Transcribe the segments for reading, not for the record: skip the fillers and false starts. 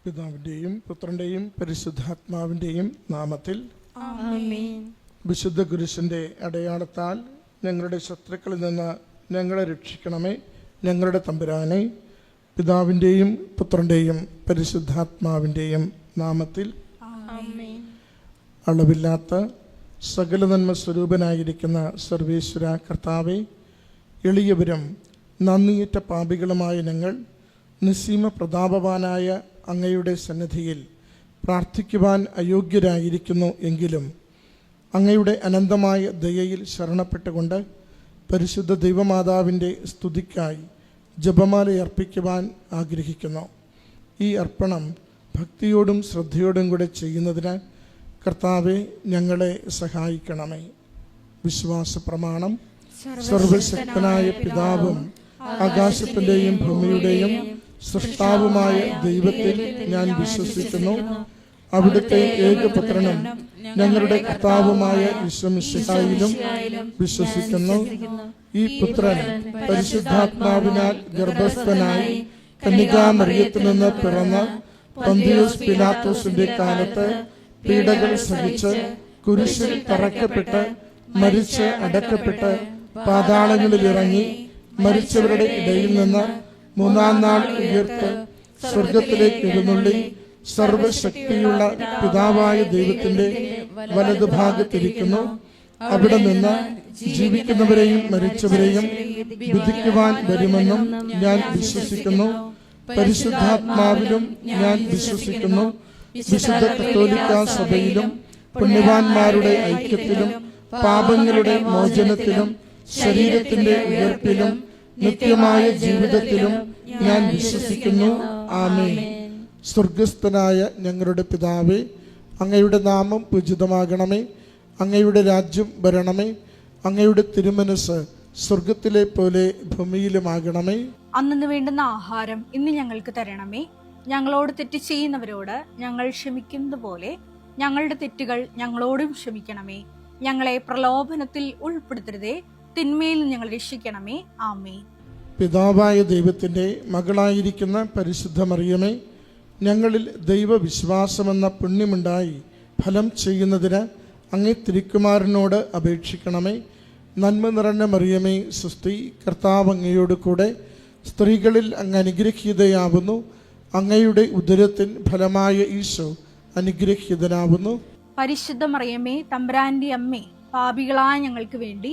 പിതാവിന്റെയും പുത്രന്റെയും പരിശുദ്ധാത്മാവിന്റെയും നാമത്തിൽ ആമേൻ. വിശുദ്ധ കുരിശിന്റെ അടയാളത്താൽ ഞങ്ങളുടെ ശത്രുക്കളിൽ നിന്ന് ഞങ്ങളെ രക്ഷിക്കണമേ. ഞങ്ങളുടെ തമ്പുരാനെ, പിതാവിന്റെയും പുത്രന്റെയും പരിശുദ്ധാത്മാവിന്റെയും നാമത്തിൽ ആമേൻ. അളവില്ലാത്ത സകല നന്മ സ്വരൂപനായിരിക്കുന്ന സർവേശ്വര കർത്താവെ, എളിയവരും നന്ദിയേറ്റ പാപികളുമായ ഞങ്ങൾ നിസ്സീമ പ്രതാപവാനായ അങ്ങയുടെ സന്നിധിയിൽ പ്രാർത്ഥിക്കുവാൻ അയോഗ്യരായിരിക്കുന്നു എങ്കിലും അങ്ങയുടെ അനന്തമായ ദയയിൽ ശരണപ്പെട്ടുകൊണ്ട് പരിശുദ്ധ ദൈവമാതാവിൻ്റെ സ്തുതിക്കായി ജപമാല അർപ്പിക്കുവാൻ ആഗ്രഹിക്കുന്നു. ഈ അർപ്പണം ഭക്തിയോടും ശ്രദ്ധയോടും കൂടെ ചെയ്യുന്നതിന് കർത്താവെ ഞങ്ങളെ സഹായിക്കണമേ. വിശ്വാസ പ്രമാണം. സർവശക്തനായ പിതാവും ആകാശത്തിൻ്റെയും ഭൂമിയുടെയും സൃഷ്ടാവുമായ ദൈവത്തിൽ ഞാൻ വിശ്വസിക്കുന്നു. അവിടുത്തെ ഏകപുത്രനും ഞങ്ങളുടെ കർത്താവുമായ ഈശോമിശിഹായിലും വിശ്വസിക്കുന്നു. ഈ പുത്രൻ പരിശുദ്ധാത്മാവിനാൽ ഗർഭസ്ഥനായി കന്യകാമറിയത്തിൽ നിന്ന് പിറന്ന് പന്തിയോസ് പിലാത്തോസിന്റെ കാലത്ത് പീഡകൾ സഹിച്ച് കുരിശിൽ തറയ്ക്കപ്പെട്ട് മരിച്ച് അടക്കപ്പെട്ട് പാതാളങ്ങളിൽ ഇറങ്ങി മരിച്ചവരുടെ ഇടയിൽ നിന്ന് മൂന്നാം നാൾ ഉയർത്ത് സ്വർഗത്തിലേക്ക് എഴുന്നള്ളി സർവശക്തിയുള്ള പിതാവായ ദൈവത്തിന്റെ വലതുഭാഗത്തിരിക്കുന്നു. അവിടെ നിന്ന് ജീവിക്കുന്നവരെയും മരിച്ചവരെയും വിധിക്കുവാൻ വരുമെന്നും ഞാൻ വിശ്വസിക്കുന്നു. പരിശുദ്ധാത്മാവിലും ഞാൻ വിശ്വസിക്കുന്നു. വിശുദ്ധ കത്തോലിക്കാ സഭയിലും പുണ്യവാന്മാരുടെ ഐക്യത്തിലും പാപങ്ങളുടെ മോചനത്തിലും ശരീരത്തിന്റെ ഉയർപ്പിലും നിത്യമായ ജീവിതത്തിലും ഞാൻ വിശ്വസിക്കുന്നു. ആമേൻ. സ്വർഗസ്ഥനായ ഞങ്ങളുടെ പിതാവേ, അങ്ങയുടെ നാമം പൂജിതമാകണമേ. അങ്ങയുടെ രാജ്യം വരണമേ. അങ്ങയുടെ തിരുമനസ് സ്വർഗത്തിലെ പോലെ ഭൂമിയിലുമാകണമേ. അന്നു വേണ്ടുന്ന ആഹാരം ഇന്ന് ഞങ്ങൾക്ക് തരണമേ. ഞങ്ങളോട് തെറ്റ് ചെയ്യുന്നവരോട് ഞങ്ങൾ ക്ഷമിക്കുന്നത് പോലെ ഞങ്ങളുടെ തെറ്റുകൾ ഞങ്ങളോടും ക്ഷമിക്കണമേ. ഞങ്ങളെ പ്രലോഭനത്തിൽ ഉൾപ്പെടുത്തരുതേ, തിന്മയിൽ ഞങ്ങൾ രക്ഷിക്കണമേ. ആമേൻ. പിതാവായ ദൈവത്തിൻ്റെ മകളായിരിക്കുന്ന പരിശുദ്ധ മറിയമേ, ഞങ്ങളിൽ ദൈവവിശ്വാസമെന്ന പുണ്യമുണ്ടായി ഫലം ചെയ്യുന്നതിന് അങ്ങേ തിരുക്കുമാരനോട് അപേക്ഷിക്കണമേ. നന്മ നിറഞ്ഞ മറിയമേ, സുസ്തി, കർത്താവ് അങ്ങയോട് കൂടെ സ്ത്രീകളിൽ അങ്ങ് അനുഗ്രഹീതയാവുന്നു. അങ്ങയുടെ ഉദരത്തിൻ ഫലമായ ഈശോ അനുഗ്രഹീതനാവുന്നു. പരിശുദ്ധ മറിയമേ, തമ്പുരാന്റെ അമ്മേ, പാപികളായ ഞങ്ങൾക്ക് വേണ്ടി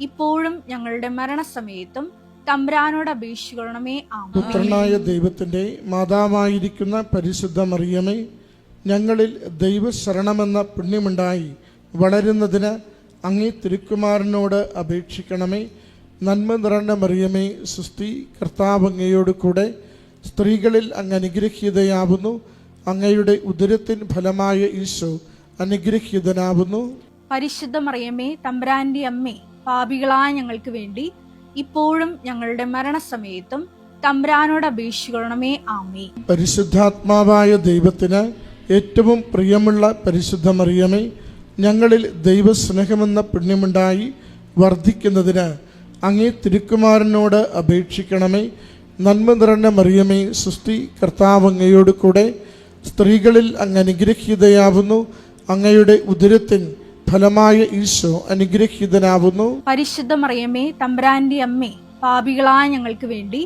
ഇപ്പോഴും ഞങ്ങളുടെ മരണസമയത്തും തമ്പുരാനോട് അപേക്ഷിക്കണമേ. ആമേൻ. പുത്രനായ ദൈവത്തിൻ്റെ മാതാവായിരിക്കുന്ന പരിശുദ്ധ മറിയമേ, ഞങ്ങളിൽ ദൈവശരണമെന്ന പുണ്യമുണ്ടായി വളരുന്നതിന് അങ്ങേ തിരുക്കുമാരനോട് അപേക്ഷിക്കണമേ. നന്മ നിറഞ്ഞ മറിയമേ, സുസ്തി, കർത്താവ് അങ്ങയോട് കൂടെ സ്ത്രീകളിൽ അങ്ങ് അനുഗ്രഹീതയാവുന്നു. അങ്ങയുടെ ഉദരത്തിൻ ഫലമായ ഈശോ അനുഗ്രഹീതനാവുന്നു. പരിശുദ്ധ മറിയമേ, തമ്പുരാന്റെ അമ്മേ, പാപികളായ ഞങ്ങൾക്ക് വേണ്ടി ഇപ്പോഴും ഞങ്ങളുടെ മരണസമയത്തും തമ്പുരാനോട് അപേക്ഷിക്കണമേ. ആമേൻ. പരിശുദ്ധാത്മാവായ ദൈവത്തിന് ഏറ്റവും പ്രിയമുള്ള പരിശുദ്ധ മറിയമേ, ഞങ്ങളിൽ ദൈവസ്നേഹമെന്ന പുണ്യമുണ്ടായി വർദ്ധിക്കുന്നതിന് അങ്ങേ തിരുക്കുമാരനോട് അപേക്ഷിക്കണമേ. നന്മ നിറഞ്ഞ മറിയമേ, സുസ്തി, കർത്താവ് അങ്ങയോട് കൂടെ സ്ത്രീകളിൽ അങ്ങ് അനുഗ്രഹീതയാവുന്നു. അങ്ങയുടെ ഉദരത്തിൻ ഫലമായ ഈശോ അനുഗ്രഹീതനാവുന്നു. പരിശുദ്ധ മറിയമേ, തമ്പുരാന്റെ അമ്മേ, പാപികളായ ഞങ്ങൾക്ക് വേണ്ടി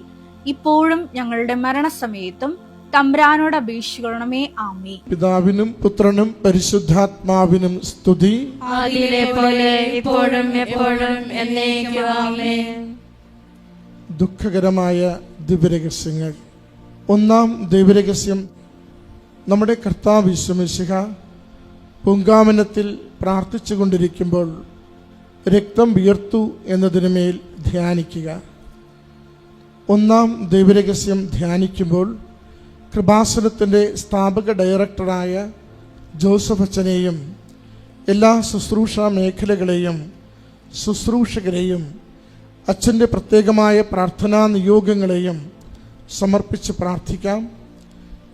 ഇപ്പോഴും ഞങ്ങളുടെ മരണസമയത്തും തമ്പുരാനോട് അപേക്ഷിക്കണമേ. ആമേൻ. പിതാവിനും പുത്രനും പരിശുദ്ധാത്മാവിനും സ്തുതി. ആദിയിലെ പോലെ ഇപ്പോഴും എപ്പോഴും എന്നേക്കും. ആമേൻ. ദുഃഖകരമായ ദിവ്യരഹസ്യങ്ങൾ. ഒന്നാം ദിവ്യരഹസ്യം, നമ്മുടെ കർത്താവ് യേശു മിശിഹ പൂങ്കാവനത്തിൽ പ്രാർത്ഥിച്ചു കൊണ്ടിരിക്കുമ്പോൾ രക്തം വിയർത്തു എന്നതിനുമേൽ ധ്യാനിക്കുക. ഒന്നാം ദൈവരഹസ്യം ധ്യാനിക്കുമ്പോൾ കൃപാസനത്തിൻ്റെ സ്ഥാപക ഡയറക്ടറായ ജോസഫ് അച്ഛനെയും എല്ലാ ശുശ്രൂഷ മേഖലകളെയും ശുശ്രൂഷകരെയും അച്ഛൻ്റെ പ്രത്യേകമായ പ്രാർത്ഥനാ നിയോഗങ്ങളെയും സമർപ്പിച്ച് പ്രാർത്ഥിക്കാം.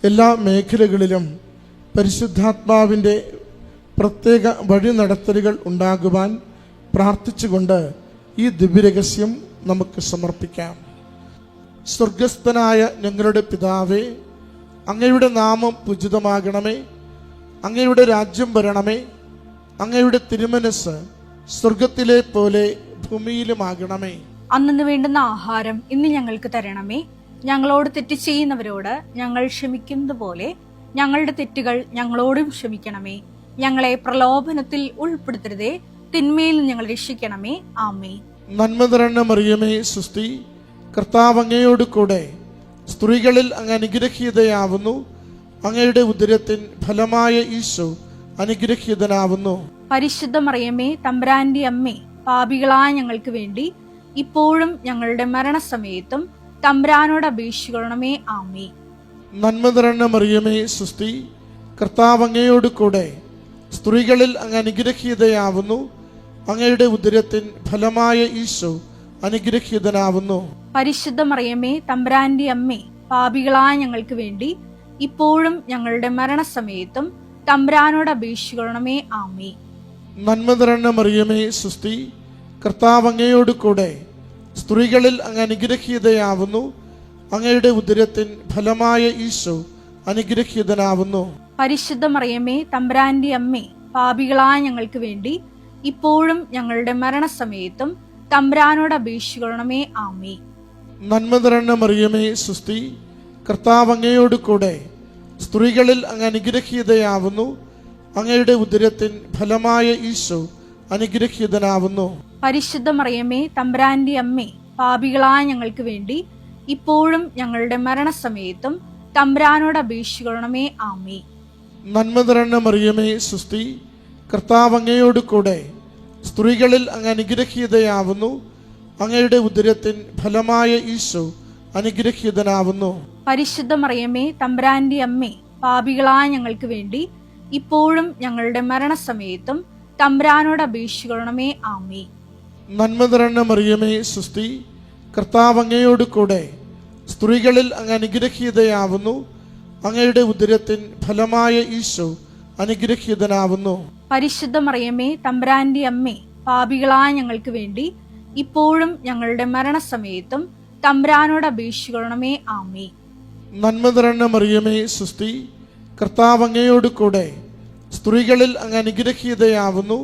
എല്ലാ മേഖലകളിലും പരിശുദ്ധാത്മാവിൻ്റെ പ്രത്യേക വഴി നടത്തലുകൾ ഉണ്ടാകുവാൻ പ്രാർത്ഥിച്ചുകൊണ്ട് ഈ ദിവ്യരഹസ്യം നമുക്ക് സമർപ്പിക്കാം. സ്വർഗസ്ഥനായ ഞങ്ങളുടെ പിതാവേ, അങ്ങയുടെ നാമം പൂജിതമാകണമേ. അങ്ങയുടെ രാജ്യം വരണമേ. അങ്ങയുടെ തിരുമനസ് സ്വർഗത്തിലെ പോലെ ഭൂമിയിലുമാകണമേ. അന്നു വേണ്ടുന്ന ആഹാരം ഇന്ന് ഞങ്ങൾക്ക് തരണമേ. ഞങ്ങളോട് തെറ്റ് ചെയ്യുന്നവരോട് ഞങ്ങൾ ക്ഷമിക്കുന്നത് പോലെ ഞങ്ങളുടെ തെറ്റുകൾ ഞങ്ങളോടും ക്ഷമിക്കണമേ. ഞങ്ങളെ പ്രലോഭനത്തിൽ ഉൾപ്പെടുത്തരുതേ, തിന്മയിൽ ഞങ്ങൾ രക്ഷിക്കണമേ. ആമേൻ. നന്മ നിറഞ്ഞ മറിയമേ, സുസ്തി, കർത്താവ് അങ്ങയോട് കൂടെ സ്ത്രീകളിൽ അങ്ങ് അനുഗ്രഹീതയാവുന്നു. അങ്ങയുടെ ഉദരത്തിൻ ഫലമായ ഈശോ അനുഗ്രഹീതനാവുന്നു. പരിശുദ്ധ മറിയമേ, തമ്പുരാന്റെ അമ്മേ, പാപികളായ ഞങ്ങൾക്ക് വേണ്ടി ഇപ്പോഴും ഞങ്ങളുടെ മരണസമയത്തും തമ്പുരാനോട് അപേക്ഷിക്കണമേ. ആമേൻ. നന്മ നിറഞ്ഞ മറിയമേ, സുസ്തി, കർത്താവ് അങ്ങയോട് കൂടെ സ്ത്രീകളിൽ അങ്ങ് അനുഗ്രഹീതയാവുന്നു. അങ്ങയുടെ ഉദരത്തിൻ ഫലമായ ഈശോ അനുഗ്രഹീതനാവുന്നു. പരിശുദ്ധ മറിയമേ, തമ്പുരാന്റെ അമ്മേ, പാപികളായ ഞങ്ങൾക്ക് വേണ്ടി ഇപ്പോഴും ഞങ്ങളുടെ മരണസമയത്തും തമ്പുരാനോട് അപേക്ഷിക്കണമേ. ആമേൻ. നന്മ നിറഞ്ഞ മറിയമേ, സുസ്തി, കർത്താവ് അങ്ങയോട് കൂടെ സ്ത്രീകളിൽ അങ്ങ് അനുഗ്രഹീതയാവുന്നു. അങ്ങയുടെ ഉദരത്തിൻ ഫലമായ ഈശോ അനുഗ്രഹീതനാവുന്നു. പരിശുദ്ധ മറിയമേ, തമ്പുരാന്റെ അമ്മേ, പാപികളായ ഞങ്ങൾക്ക് വേണ്ടി ഇപ്പോഴും ഞങ്ങളുടെ മരണസമയത്തും തമ്പുരാനോട് അപേക്ഷിക്കണമേ. ആമേൻ. നന്മ നിറഞ്ഞ മറിയമേ, സുസ്തി, കർത്താവ് അങ്ങയോട് കൂടെ സ്ത്രീകളിൽ അങ്ങ് അനുഗ്രഹീതയാവുന്നു. അങ്ങയുടെ ഉദരത്തിൻ ഫലമായ ഈശോ അനുഗ്രഹീതനാവുന്നു. പരിശുദ്ധ മറിയമേ, തമ്പുരാന്റെ അമ്മേ, പാപികളായ ഞങ്ങൾക്ക് വേണ്ടി ഇപ്പോഴും ഞങ്ങളുടെ മരണസമയത്തും തമ്പുരാനോട് അപേക്ഷിക്കണമേ. ആമേൻ. നന്മ നിറഞ്ഞ മറിയമേ, സുസ്തി, കർത്താവ് അങ്ങയോട് കൂടെ സ്ത്രീകളിൽ അങ്ങ് അനുഗ്രഹീതയാവുന്നു. അങ്ങയുടെ ഉദരത്തിൻ ഫലമായ ഈശോ അനുഗ്രഹീതനാവുന്നു. പരിശുദ്ധ മറിയമേ, തമ്പുരാന്റെ അമ്മേ, പാപികളായ ഞങ്ങൾക്ക് വേണ്ടി ഇപ്പോഴും ഞങ്ങളുടെ മരണസമയത്തും തമ്പുരാനോട് അപേക്ഷിക്കണമേ. ആമേൻ. നന്മ നിറഞ്ഞ മറിയമേ സുസ്തി, കർത്താവ് അങ്ങയോട് കൂടെ സ്ത്രീകളിൽ അങ്ങ് അനുഗ്രഹീതയാവുന്നു. അങ്ങയുടെ ഉദരത്തിൻ ഫലമായ ഈശോ അനുഗ്രഹീതനാവുന്നു. പരിശുദ്ധ മറിയമേ തമ്പുരാന്റെ അമ്മേ, പാപികളായ ഞങ്ങൾക്ക് വേണ്ടി ഇപ്പോഴും ഞങ്ങളുടെ മരണസമയത്തും തമ്പുരാനോട് അപേക്ഷിക്കണമേ. ആമേ. നന്മ നിറഞ്ഞ മറിയമേ സുസ്തി, കർത്താവ് അങ്ങയോട് കൂടെ സ്ത്രീകളിൽ അങ്ങ് അനുഗ്രഹീതയാവുന്നു.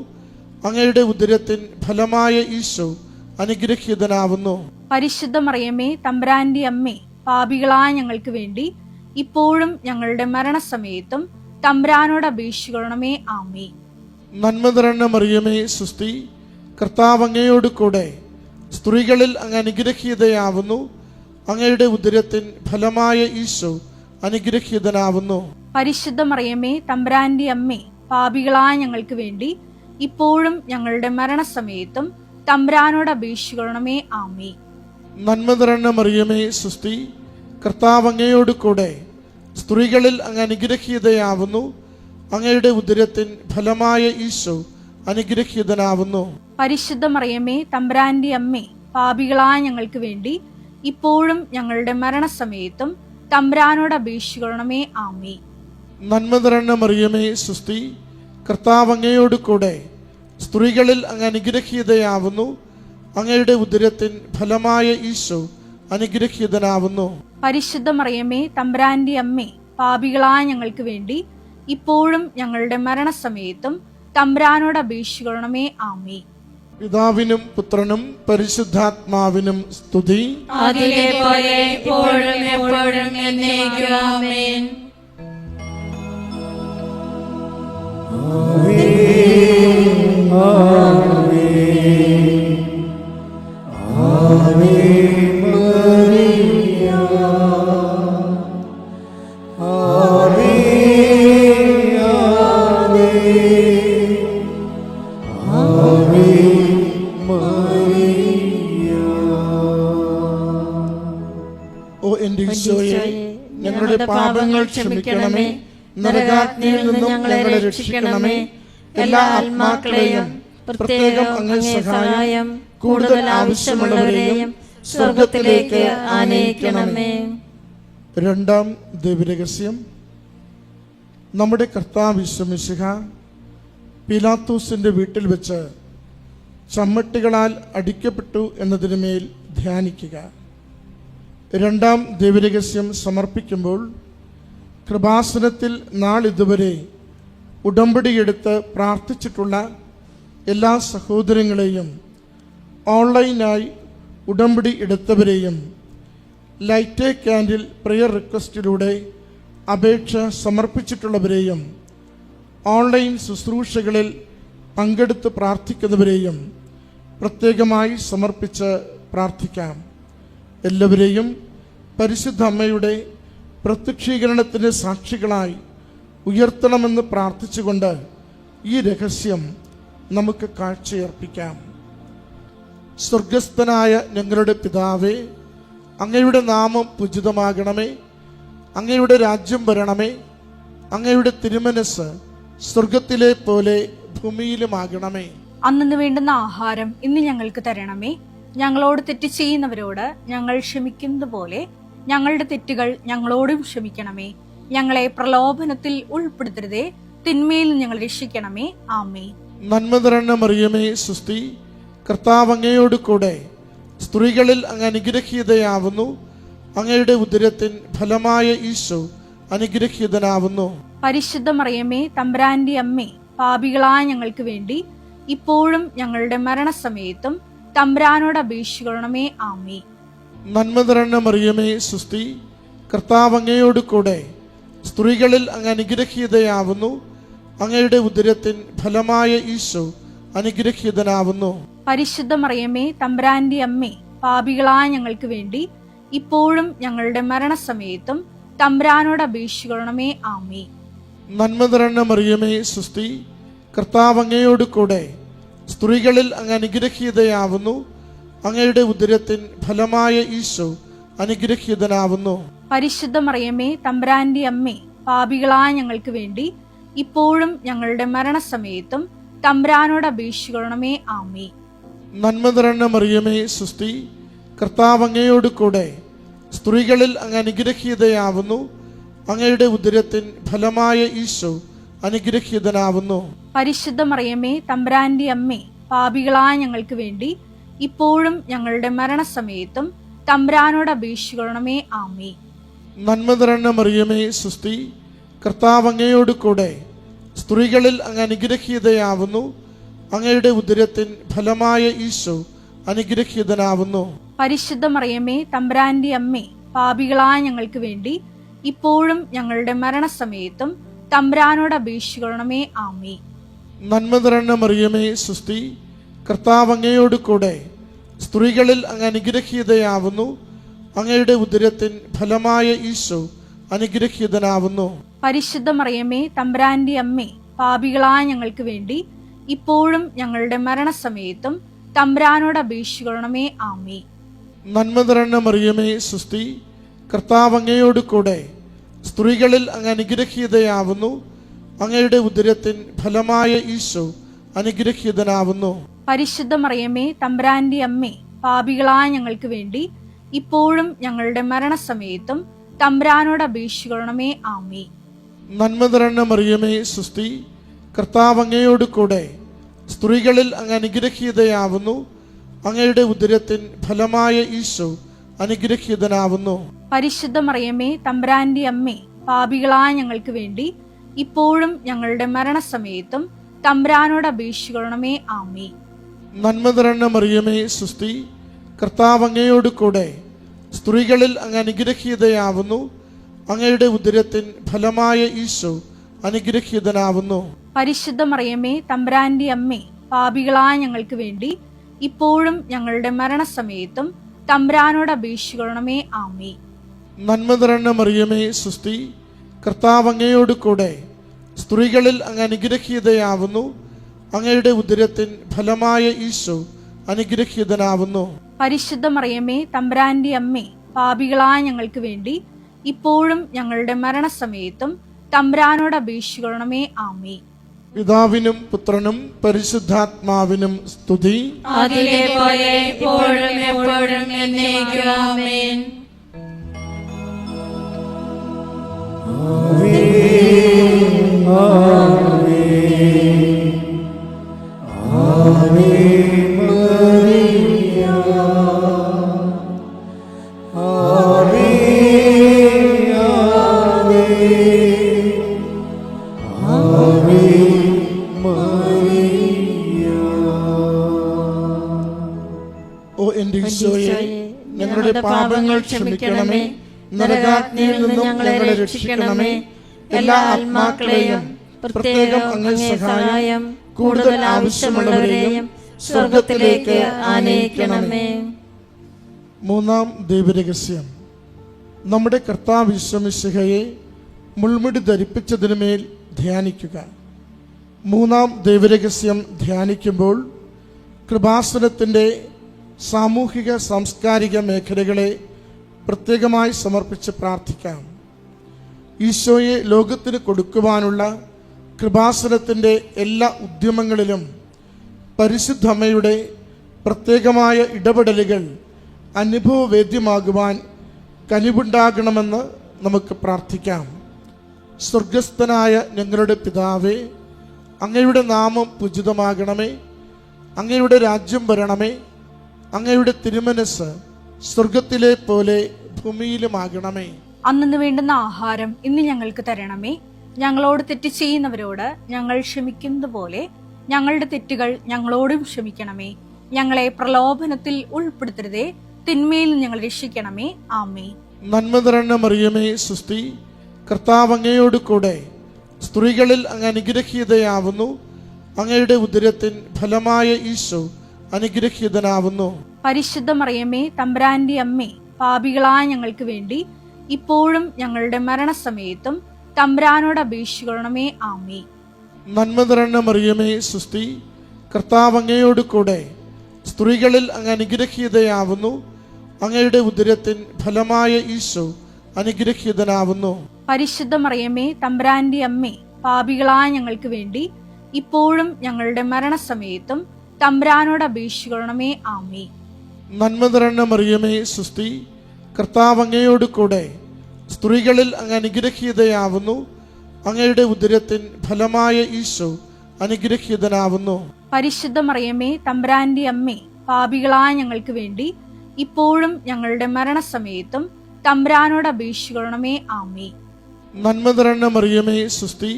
അങ്ങയുടെ ഉദരത്തിൻ ഫലമായ ഈശോ അനുഗ്രഹീതനാവുന്നു. പരിശുദ്ധ മറിയമേ തമ്പുരാന്റെ അമ്മേ, പാപികളായ ഞങ്ങൾക്ക് വേണ്ടി ഇപ്പോഴും ഞങ്ങളുടെ മരണസമയത്തും തമ്പുരാനോട് അപേക്ഷിക്കണമേ. ആമേ. നന്മ നിറഞ്ഞ മറിയമേ സുസ്തി, കർത്താവ് അങ്ങയോട് കൂടെ സ്ത്രീകളിൽ അങ്ങ് അനുഗ്രഹീതയാവുന്നു. അങ്ങയുടെ ഉദരത്തിൻ ഫലമായ ഈശോ അനുഗ്രഹീതനാവുന്നു. പരിശുദ്ധ മറിയമേ തമ്പുരാന്റെ അമ്മേ, പാപികളായ ഞങ്ങൾക്ക് വേണ്ടി ഇപ്പോഴും ഞങ്ങളുടെ മരണസമയത്തും തമ്പുരാനോട് അപേക്ഷിക്കണമേ. ആമേ. നന്മ നിറഞ്ഞ മറിയമേ സുസ്തി, കർത്താവ് അങ്ങയോട് കൂടെ സ്ത്രീകളിൽ അങ്ങ് അനുഗ്രഹീതയാവുന്നു. അങ്ങയുടെ ഉദരത്തിൻ ഫലമായ ഈശോ അനുഗ്രഹീതനാവുന്നു. പരിശുദ്ധ മറിയമേ തമ്പുരാന്റെ അമ്മേ, പാപികളായ ഞങ്ങൾക്ക് വേണ്ടി ഇപ്പോഴും ഞങ്ങളുടെ മരണസമയത്തും തമ്പുരാനോട് അപേക്ഷിക്കണമേ. ആമേ. നന്മ നിറഞ്ഞ മറിയമേ സുസ്തി, കർത്താവ് അങ്ങയോട് കൂടെ സ്ത്രീകളിൽ അങ്ങ് അനുഗ്രഹീതയാവുന്നു. അങ്ങയുടെ ഉദരത്തിൻ ഫലമായ ഈശോ അനുഗ്രഹീതനാവുന്നു. പരിശുദ്ധ മറിയമേ തമ്പുരാന്റെ അമ്മേ, പാപികളായ ഞങ്ങൾക്ക് വേണ്ടി ഇപ്പോഴും ഞങ്ങളുടെ മരണസമയത്തും തമ്പുരാനോട് അപേക്ഷിക്കണമേ. ആമേ. പിതാവിനും പുത്രനും പരിശുദ്ധാത്മാവിനും സ്തുതി. അതിലെ പോലെ ഇപ്പോഴും എപ്പോഴും എന്നേക്കും. ആമേൻ. ഓ എന്റെ ഈശോയെ, ഞങ്ങളുടെ പാപങ്ങൾ ക്ഷമിക്കണമേ. നരകാഗ്നിയിൽ നിന്നും ഞങ്ങളെ രക്ഷിക്കണമേ. എല്ലാ ആത്മാക്കളെയും പ്രത്യേകം അങ്ങേ സഹായം കൂടുതൽ ആവശ്യമുള്ളവരെയും സ്വർഗത്തിലേക്ക് ആനയിക്കണമേ. രണ്ടാം ദിവ്യരഹസ്യം. നമ്മുടെ കർത്താവ് യേശു മിശിഹ പീലാത്തോസിന്റെ വീട്ടിൽ വെച്ച് ചമ്മട്ടികളാൽ അടിക്കപ്പെട്ടു എന്നതിനുമേൽ ധ്യാനിക്കുക. രണ്ടാം ദിവ്യരഹസ്യം സമർപ്പിക്കുമ്പോൾ കൃപാസനത്തിൽ നാളിതുവരെ ഉടമ്പടിയെടുത്ത് പ്രാർത്ഥിച്ചിട്ടുള്ള എല്ലാ സഹോദരങ്ങളെയും, ഓൺലൈനായി ഉടമ്പടി എടുത്തവരെയും, ലൈറ്റ് ക്യാൻഡിൽ പ്രെയർ റിക്വസ്റ്റിലൂടെ അപേക്ഷ സമർപ്പിച്ചിട്ടുള്ളവരെയും, ഓൺലൈൻ ശുശ്രൂഷകളിൽ പങ്കെടുത്ത് പ്രാർത്ഥിക്കുന്നവരെയും പ്രത്യേകമായി സമർപ്പിച്ച് പ്രാർത്ഥിക്കാം. എല്ലാവരെയും പരിശുദ്ധ അമ്മയുടെ പ്രത്യക്ഷീകരണത്തിന് സാക്ഷികളായി ഉയർത്തണമെന്ന് പ്രാർത്ഥിച്ചുകൊണ്ട് ഈ രഹസ്യം നമുക്ക് കാഴ്ചയർപ്പിക്കാം. സ്വർഗസ്ഥനായ ഞങ്ങളുടെ പിതാവേ, അങ്ങയുടെ നാമം പൂജിതമാകണമേ. അങ്ങയുടെ രാജ്യം വരണമേ. അങ്ങയുടെ തിരുമനസ് സ്വർഗത്തിലെ പോലെ ഭൂമിയിലുമാകണമേ. അന്നു വേണ്ടുന്ന ആഹാരം ഇന്ന് ഞങ്ങൾക്ക് തരണമേ. ഞങ്ങളോട് തെറ്റ് ചെയ്യുന്നവരോട് ഞങ്ങൾ ക്ഷമിക്കുന്നത് പോലെ ഞങ്ങളുടെ തെറ്റുകൾ ഞങ്ങളോടും ക്ഷമിക്കണമേ. ഞങ്ങളെ പ്രലോഭനത്തിൽ ഉൾപ്പെടുത്തരുതേ, തിന്മയിൽ ഞങ്ങൾ രക്ഷിക്കണമേ. ആമേ. നന്മ നിറഞ്ഞ മറിയമേ സുസ്തി, കർത്താവ് അങ്ങയോട് കൂടെ സ്ത്രീകളിൽ അങ്ങ് അനുഗ്രഹീതയാവുന്നു. അങ്ങയുടെ ഉദരത്തിൻ ഫലമായ ഈശോ അനുഗ്രഹീതനാവുന്നു. പരിശുദ്ധ മറിയമേ തമ്പുരാന്റെ അമ്മേ, പാപികളായ ഞങ്ങൾക്ക് വേണ്ടി ഇപ്പോഴും ഞങ്ങളുടെ മരണസമയത്തും തമ്പുരാനോട് അപേക്ഷിക്കണമേ. ആമേ. നന്മ നിറഞ്ഞ മറിയമേ സുസ്തി, കർത്താവ് അങ്ങയോട് കൂടെ സ്ത്രീകളിൽ അങ്ങ് അനുഗ്രഹീതയാവുന്നു. അങ്ങയുടെ ഉദരത്തിൻ ഫലമായ ഈശോ അനുഗ്രഹീതനാവുന്നു. പരിശുദ്ധ മറിയമേ തമ്പുരാന്റെ അമ്മേ, പാപികളായ ഞങ്ങൾക്ക് വേണ്ടി ഇപ്പോഴും ഞങ്ങളുടെ മരണസമയത്തും തമ്പുരാനോട് അപേക്ഷിക്കണമേ. ആമേ. നന്മ നിറഞ്ഞ മറിയമേ സുസ്തി, കർത്താവ് അങ്ങയോട് കൂടെ സ്ത്രീകളിൽ അങ്ങ് അനുഗ്രഹീതയാവുന്നു. അങ്ങയുടെ ഉദരത്തിൻ ഫലമായ ഈശോ അനുഗ്രഹീതനാവുന്നു. പരിശുദ്ധ മറിയമേ തമ്പുരാന്റെ അമ്മേ, പാപികളായ ഞങ്ങൾക്ക് വേണ്ടി ഇപ്പോഴും ഞങ്ങളുടെ മരണസമയത്തും തമ്പുരാനോട് അപേക്ഷിക്കണമേ. ആമേ. നന്മ നിറഞ്ഞ മറിയമേ സുസ്തി, കർത്താവ് അങ്ങയോട് കൂടെ സ്ത്രീകളിൽ അങ്ങ് അനുഗ്രഹീതയാവുന്നു. അങ്ങയുടെ ഉദരത്തിൻ ഫലമായ ഈശോ അനുഗ്രഹീതനാവുന്നു. പരിശുദ്ധ മറിയമേ തമ്പുരാന്റെ അമ്മേ, പാപികളായ ഞങ്ങൾക്ക് വേണ്ടി ഇപ്പോഴും ഞങ്ങളുടെ മരണസമയത്തും തമ്പുരാനോട് അപേക്ഷിക്കണമേ. ആമേ. നന്മ നിറഞ്ഞ മറിയമേ സുസ്തി, കർത്താവ് അങ്ങയോട് കൂടെ സ്ത്രീകളിൽ അങ്ങ് അനുഗ്രഹീതയാവുന്നു. അങ്ങയുടെ ഉദരത്തിൻ ഫലമായ ഈശോ അനുഗ്രഹീതനാവുന്നു. പരിശുദ്ധ മറിയമേ തമ്പുരാന്റെ അമ്മേ, പാപികളായ ഞങ്ങൾക്ക് വേണ്ടി ഇപ്പോഴും ഞങ്ങളുടെ മരണസമയത്തും തമ്പുരാനോട് അപേക്ഷിക്കണമേ. ആമേ. നന്മ നിറഞ്ഞ മറിയമേ സുസ്തി, കർത്താവ് അങ്ങയോട് കൂടെ സ്ത്രീകളിൽ അങ്ങ് അനുഗ്രഹീതയാവുന്നു. അങ്ങയുടെ ഉദരത്തിൻ ഫലമായ ഈശോ അനുഗ്രഹീതനാവുന്നു. പരിശുദ്ധ മറിയമേ തമ്പുരാന്റെ അമ്മേ, പാപികളായ ഞങ്ങൾക്ക് വേണ്ടി ഇപ്പോഴും ഞങ്ങളുടെ മരണസമയത്തും തമ്പുരാനോട് അപേക്ഷിക്കണമേ. ആമേ. നന്മ നിറഞ്ഞ മറിയമേ സുസ്തി, കർത്താവ് അങ്ങയോട് കൂടെ സ്ത്രീകളിൽ അങ്ങ് അനുഗ്രഹീതയാവുന്നു. അങ്ങയുടെ ഉദരത്തിൻ ഫലമായ ഈശോ അനുഗ്രഹീതനാവുന്നു. പരിശുദ്ധ മറിയമേ തമ്പുരാന്റെ അമ്മേ, പാപികളായ ഞങ്ങൾക്ക് വേണ്ടി ഇപ്പോഴും ഞങ്ങളുടെ മരണസമയത്തും തമ്പുരാനോട് അപേക്ഷിക്കണമേ. ആമേ. നന്മ നിറഞ്ഞ മറിയമേ സുസ്തി, കർത്താവ് അങ്ങയോട് കൂടെ സ്ത്രീകളിൽ അങ്ങ് അനുഗ്രഹീതയാവുന്നു. അങ്ങയുടെ ഉദരത്തിൻ ഫലമായ ഈശോ അനുഗ്രഹീതനാവുന്നു. പരിശുദ്ധ മറിയമേ തമ്പുരാന്റെ അമ്മേ, പാപികളായ ഞങ്ങൾക്ക് വേണ്ടി ഇപ്പോഴും ഞങ്ങളുടെ മരണസമയത്തും തമ്പുരാനോട് അപേക്ഷിക്കണമേ. ആമേ. നന്മ നിറഞ്ഞ മറിയമേ സുസ്തി, കർത്താവ് അങ്ങയോട് കൂടെ സ്ത്രീകളിൽ അങ്ങ് അനുഗ്രഹീതയാവുന്നു. അങ്ങയുടെ ഉദരത്തിൻ ഫലമായ ഈശോ അനുഗ്രഹീതനാവുന്നു. പരിശുദ്ധ മറിയമേ തമ്പുരാന്റെ അമ്മേ, പാപികളായ ഞങ്ങൾക്ക് വേണ്ടി ഇപ്പോഴും ഞങ്ങളുടെ മരണസമയത്തും തമ്പുരാനോട് അപേക്ഷിക്കണമേ. ആമേ. നന്മ നിറഞ്ഞ മറിയമേ സുസ്തി, കർത്താവ് അങ്ങയോട് കൂടെ സ്ത്രീകളിൽ അങ്ങ് അനുഗ്രഹീതയാവുന്നു. അങ്ങയുടെ ഉദരത്തിൻ ഫലമായ ഈശോ അനുഗ്രഹീതനാവുന്നു. പരിശുദ്ധ മറിയമേ തമ്പുരാന്റെ അമ്മേ, പാപികളായ ഞങ്ങൾക്ക് വേണ്ടി ഇപ്പോഴും ഞങ്ങളുടെ മരണസമയത്തും തമ്പുരാനോട് അപേക്ഷിക്കണമേ. ആമേ. പിതാവിനും പുത്രനും പരിശുദ്ധാത്മാവിനും സ്തുതി. അതിലെ പോലെ ഇപ്പോഴും എപ്പോഴും എന്നേക്കും. ആമേൻ. ഓ എന്റെ ഈശോയെ, ഞങ്ങളുടെ പാപങ്ങൾ ക്ഷമിക്കണമേ. നരകാഗ്നിയിൽ നിന്ന് ഞങ്ങളെ രക്ഷിക്കണമേ. എല്ലാ ആത്മാക്കളെയും പ്രത്യേകം അങ്ങേ സഹായം കൂടുതൽ ആവശ്യമുള്ളവരെയും സ്വർഗത്തിലേക്ക് ആനയിക്കണമേ. മൂന്നാം ദൈവരഹസ്യം, നമ്മുടെ കർത്താവ് ഈശോമിശിഹയെ മുൾമുടി ധരിപ്പിച്ചതിനുമേൽ ധ്യാനിക്കുക. മൂന്നാം ദൈവരഹസ്യം ധ്യാനിക്കുമ്പോൾ കൃപാസനത്തിൻ്റെ സാമൂഹിക സാംസ്കാരിക മേഖലകളെ പ്രത്യേകമായി സമർപ്പിച്ച് പ്രാർത്ഥിക്കാം. ഈശോയെ ലോകത്തിന് കൊടുക്കുവാനുള്ള കൃപാസനത്തിൻ്റെ എല്ലാ ഉദ്യമങ്ങളിലും പരിശുദ്ധ അമ്മയുടെ പ്രത്യേകമായ ഇടപെടലുകൾ അനുഭവവേദ്യമാകുവാൻ കനിവുണ്ടാകണമെന്ന് നമുക്ക് പ്രാർത്ഥിക്കാം. സ്വർഗസ്ഥനായ ഞങ്ങളുടെ പിതാവേ, അങ്ങയുടെ നാമം പൂജിതമാകണമേ. അങ്ങയുടെ രാജ്യം വരണമേ. അങ്ങയുടെ തിരുമനസ് സ്വർഗത്തിലെ പോലെ ഭൂമിയിലുമാകണമേ. അന്നു വേണ്ടുന്ന ആഹാരം ഇന്ന് ഞങ്ങൾക്ക് തരണമേ. ഞങ്ങളോട് തെറ്റ് ചെയ്യുന്നവരോട് ഞങ്ങൾ ക്ഷമിക്കുന്നത് പോലെ ഞങ്ങളുടെ തെറ്റുകൾ ഞങ്ങളോടും ക്ഷമിക്കണമേ. ഞങ്ങളെ പ്രലോഭനത്തിൽ ഉൾപ്പെടുത്തരുതേ, തിന്മയിൽ ഞങ്ങൾ രക്ഷിക്കണമേ. ആമേ. നന്മ നിറഞ്ഞ മറിയമേ സുസ്തി, കർത്താവ് അങ്ങയോട് കൂടെ സ്ത്രീകളിൽ അങ്ങ് അനുഗ്രഹീതയാവുന്നു. അങ്ങയുടെ ഉദരത്തിൻ ഫലമായ ഈശോ അനുഗ്രഹീതനാവുന്നു. പരിശുദ്ധ മറിയമേ തമ്പുരാന്റെ അമ്മേ, പാപികളായ ഞങ്ങൾക്ക് വേണ്ടി ഇപ്പോഴും ഞങ്ങളുടെ മരണസമയത്തും തമ്പുരാനോട് അപേക്ഷിക്കണമേ. ആമേ. നന്മ നിറഞ്ഞ മറിയമേ സുസ്തി, കർത്താവ് അങ്ങയോട് കൂടെ സ്ത്രീകളിൽ അങ്ങ് അനുഗ്രഹീതയാവുന്നു. അങ്ങയുടെ ഉദരത്തിൻ ഫലമായ ഈശോ അനുഗ്രഹീതനാവുന്നു. പരിശുദ്ധ മറിയമേ തമ്പുരാന്റെ അമ്മേ, പാപികളായ ഞങ്ങൾക്ക് വേണ്ടി ഇപ്പോഴും ഞങ്ങളുടെ മരണസമയത്തും തമ്പുരാനോട് അപേക്ഷിക്കണമേ. ആമേ. നന്മ നിറഞ്ഞ മറിയമേ സുസ്തി, കർത്താവ് അങ്ങയോട് കൂടെ സ്ത്രീകളിൽ അങ്ങ് അനുഗ്രഹീതയാവുന്നു. അങ്ങയുടെ ഉദരത്തിൻ ഫലമായ ഈശോ അനുഗ്രഹീതനാവുന്നു. പരിശുദ്ധ മറിയമേ തമ്പുരാന്റെ അമ്മേ, പാപികളായ ഞങ്ങൾക്ക് വേണ്ടി ഇപ്പോഴും ഞങ്ങളുടെ മരണസമയത്തും തമ്പുരാനോട് അപേക്ഷിക്കണമേ. ആമേ. നന്മ നിറഞ്ഞ മറിയമേ സുസ്തി,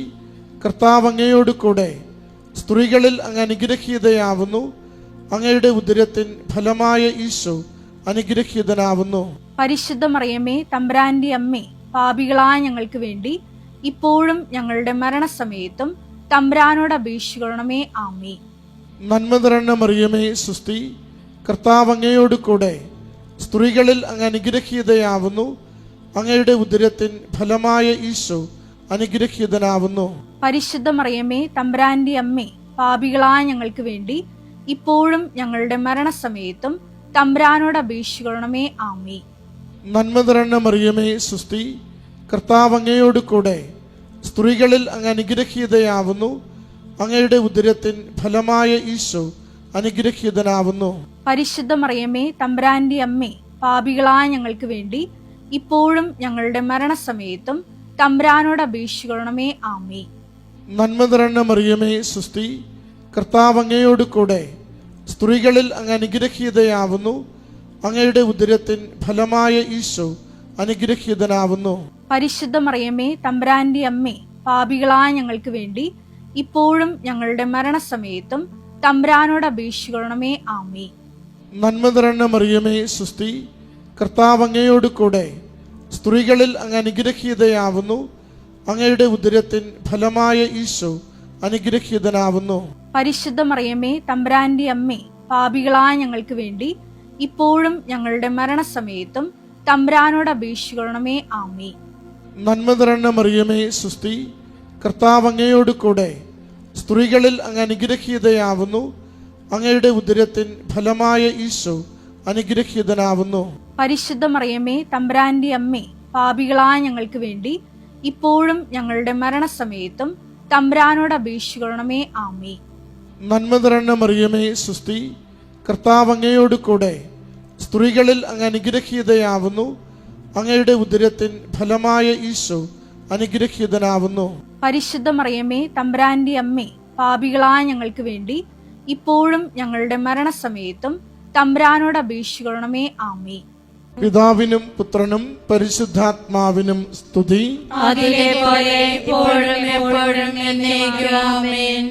കർത്താവ് അങ്ങയോട് കൂടെ സ്ത്രീകളിൽ അങ്ങ് അനുഗ്രഹീതയാവുന്നു. അങ്ങയുടെ ഉദരത്തിൻ ഫലമായ ഈശോ അനുഗ്രഹീതനാവുന്നു. പരിശുദ്ധ മറിയമേ തമ്പുരാന്റെ അമ്മേ, പാപികളായ ഞങ്ങൾക്ക് വേണ്ടി ഇപ്പോഴും ഞങ്ങളുടെ മരണസമയത്തും തമ്പുരാനോട് അപേക്ഷിക്കണമേ. ആമേ. നന്മ നിറഞ്ഞ മറിയമേ സുസ്തി, കർത്താവ് അങ്ങയോട് കൂടെ സ്ത്രീകളിൽ അങ്ങ് അനുഗ്രഹീതയാവുന്നു. അങ്ങയുടെ ഉദരത്തിൻ ഫലമായ ഈശോ അനുഗ്രഹീതനാവുന്നു. പരിശുദ്ധ മറിയമേ തമ്പുരാന്റെ അമ്മേ, പാപികളായ ഞങ്ങൾക്ക് വേണ്ടി ഇപ്പോഴും ഞങ്ങളുടെ മരണസമയത്തും തമ്പുരാനോട് അപേക്ഷിക്കണമേ. ആമേ. നന്മ നിറഞ്ഞ മറിയമേ സുസ്തി, കർത്താവ് അങ്ങയോട് കൂടെ സ്ത്രീകളിൽ അങ്ങ് അനുഗ്രഹീതയാവുന്നു. അങ്ങയുടെ ഉദരത്തിൻ ഫലമായ ഈശോ അനുഗ്രഹീതനാവുന്നു. പരിശുദ്ധ മറിയമേ തമ്പുരാന്റെ അമ്മേ, പാപികളായ ഞങ്ങൾക്ക് വേണ്ടി ഇപ്പോഴും ഞങ്ങളുടെ മരണസമയത്തും തമ്പുരാനോട് അപേക്ഷിക്കണമേ. ആമേ. നന്മ നിറഞ്ഞ മറിയമേ സുസ്തി, കർത്താവ് അങ്ങയോട് കൂടെ സ്ത്രീകളിൽ അങ്ങ് അനുഗ്രഹീതയാവുന്നു. അങ്ങയുടെ ഉദരത്തിൻ ഫലമായ ഈശോ അനുഗ്രഹീതനാവുന്നു. പരിശുദ്ധ മറിയമേ തമ്പുരാന്റെ അമ്മേ, പാപികളായ ഞങ്ങൾക്ക് വേണ്ടി ഇപ്പോഴും ഞങ്ങളുടെ മരണസമയത്തും തമ്പുരാനോട് അപേക്ഷിക്കണമേ. ആമേ. നന്മ നിറഞ്ഞ മറിയമേ സുസ്തി, കർത്താവ് അങ്ങയോട് കൂടെ സ്ത്രീകളിൽ അങ്ങ് അനുഗ്രഹീതയാവുന്നു. അങ്ങയുടെ ഉദരത്തിൻ ഫലമായ ഈശോ അനുഗ്രഹീതനാവുന്നു. പരിശുദ്ധ മറിയമേ തമ്പുരാന്റെ അമ്മേ, പാപികളായ ഞങ്ങൾക്ക് വേണ്ടി ഇപ്പോഴും ഞങ്ങളുടെ മരണസമയത്തും തമ്പുരാനോട് അപേക്ഷിക്കണമേ. ആമേ. നന്മ നിറഞ്ഞ മറിയമേ സുസ്തി, കർത്താവ് അങ്ങയോട് കൂടെ സ്ത്രീകളിൽ അങ്ങ് അനുഗ്രഹീതയാവുന്നു. അങ്ങയുടെ ഉദരത്തിൻ ഫലമായ ഈശോ അനുഗ്രഹീതനാവുന്നു. പരിശുദ്ധ മറിയമേ തമ്പുരാന്റെ അമ്മേ, പാപികളായ ഞങ്ങൾക്ക് വേണ്ടി ഇപ്പോഴും ഞങ്ങളുടെ മരണസമയത്തും തമ്പുരാനോട് അപേക്ഷിക്കണമേ. ആമേ. നന്മ നിറഞ്ഞ മറിയമേ സുസ്തി, കർത്താവ് അങ്ങയോട് കൂടെ സ്ത്രീകളിൽ അങ്ങ് അനുഗ്രഹീതയാവുന്നു. അങ്ങയുടെ ഉദരത്തിൻ ഫലമായ ഈശോ അനുഗ്രഹീതനാവുന്നു. പരിശുദ്ധ മറിയമേ തമ്പുരാന്റെ അമ്മേ, പാപികളായ ഞങ്ങൾക്ക് വേണ്ടി ഇപ്പോഴും ഞങ്ങളുടെ മരണസമയത്തും തമ്പുരാനോട് അപേക്ഷിക്കണമേ. ആമേ. പിതാവിനും പുത്രനും പരിശുദ്ധാത്മാവിനും സ്തുതി. അതിലെ പോലെ ഇപ്പോഴും എപ്പോഴും എന്നേക്കും. ആമേൻ.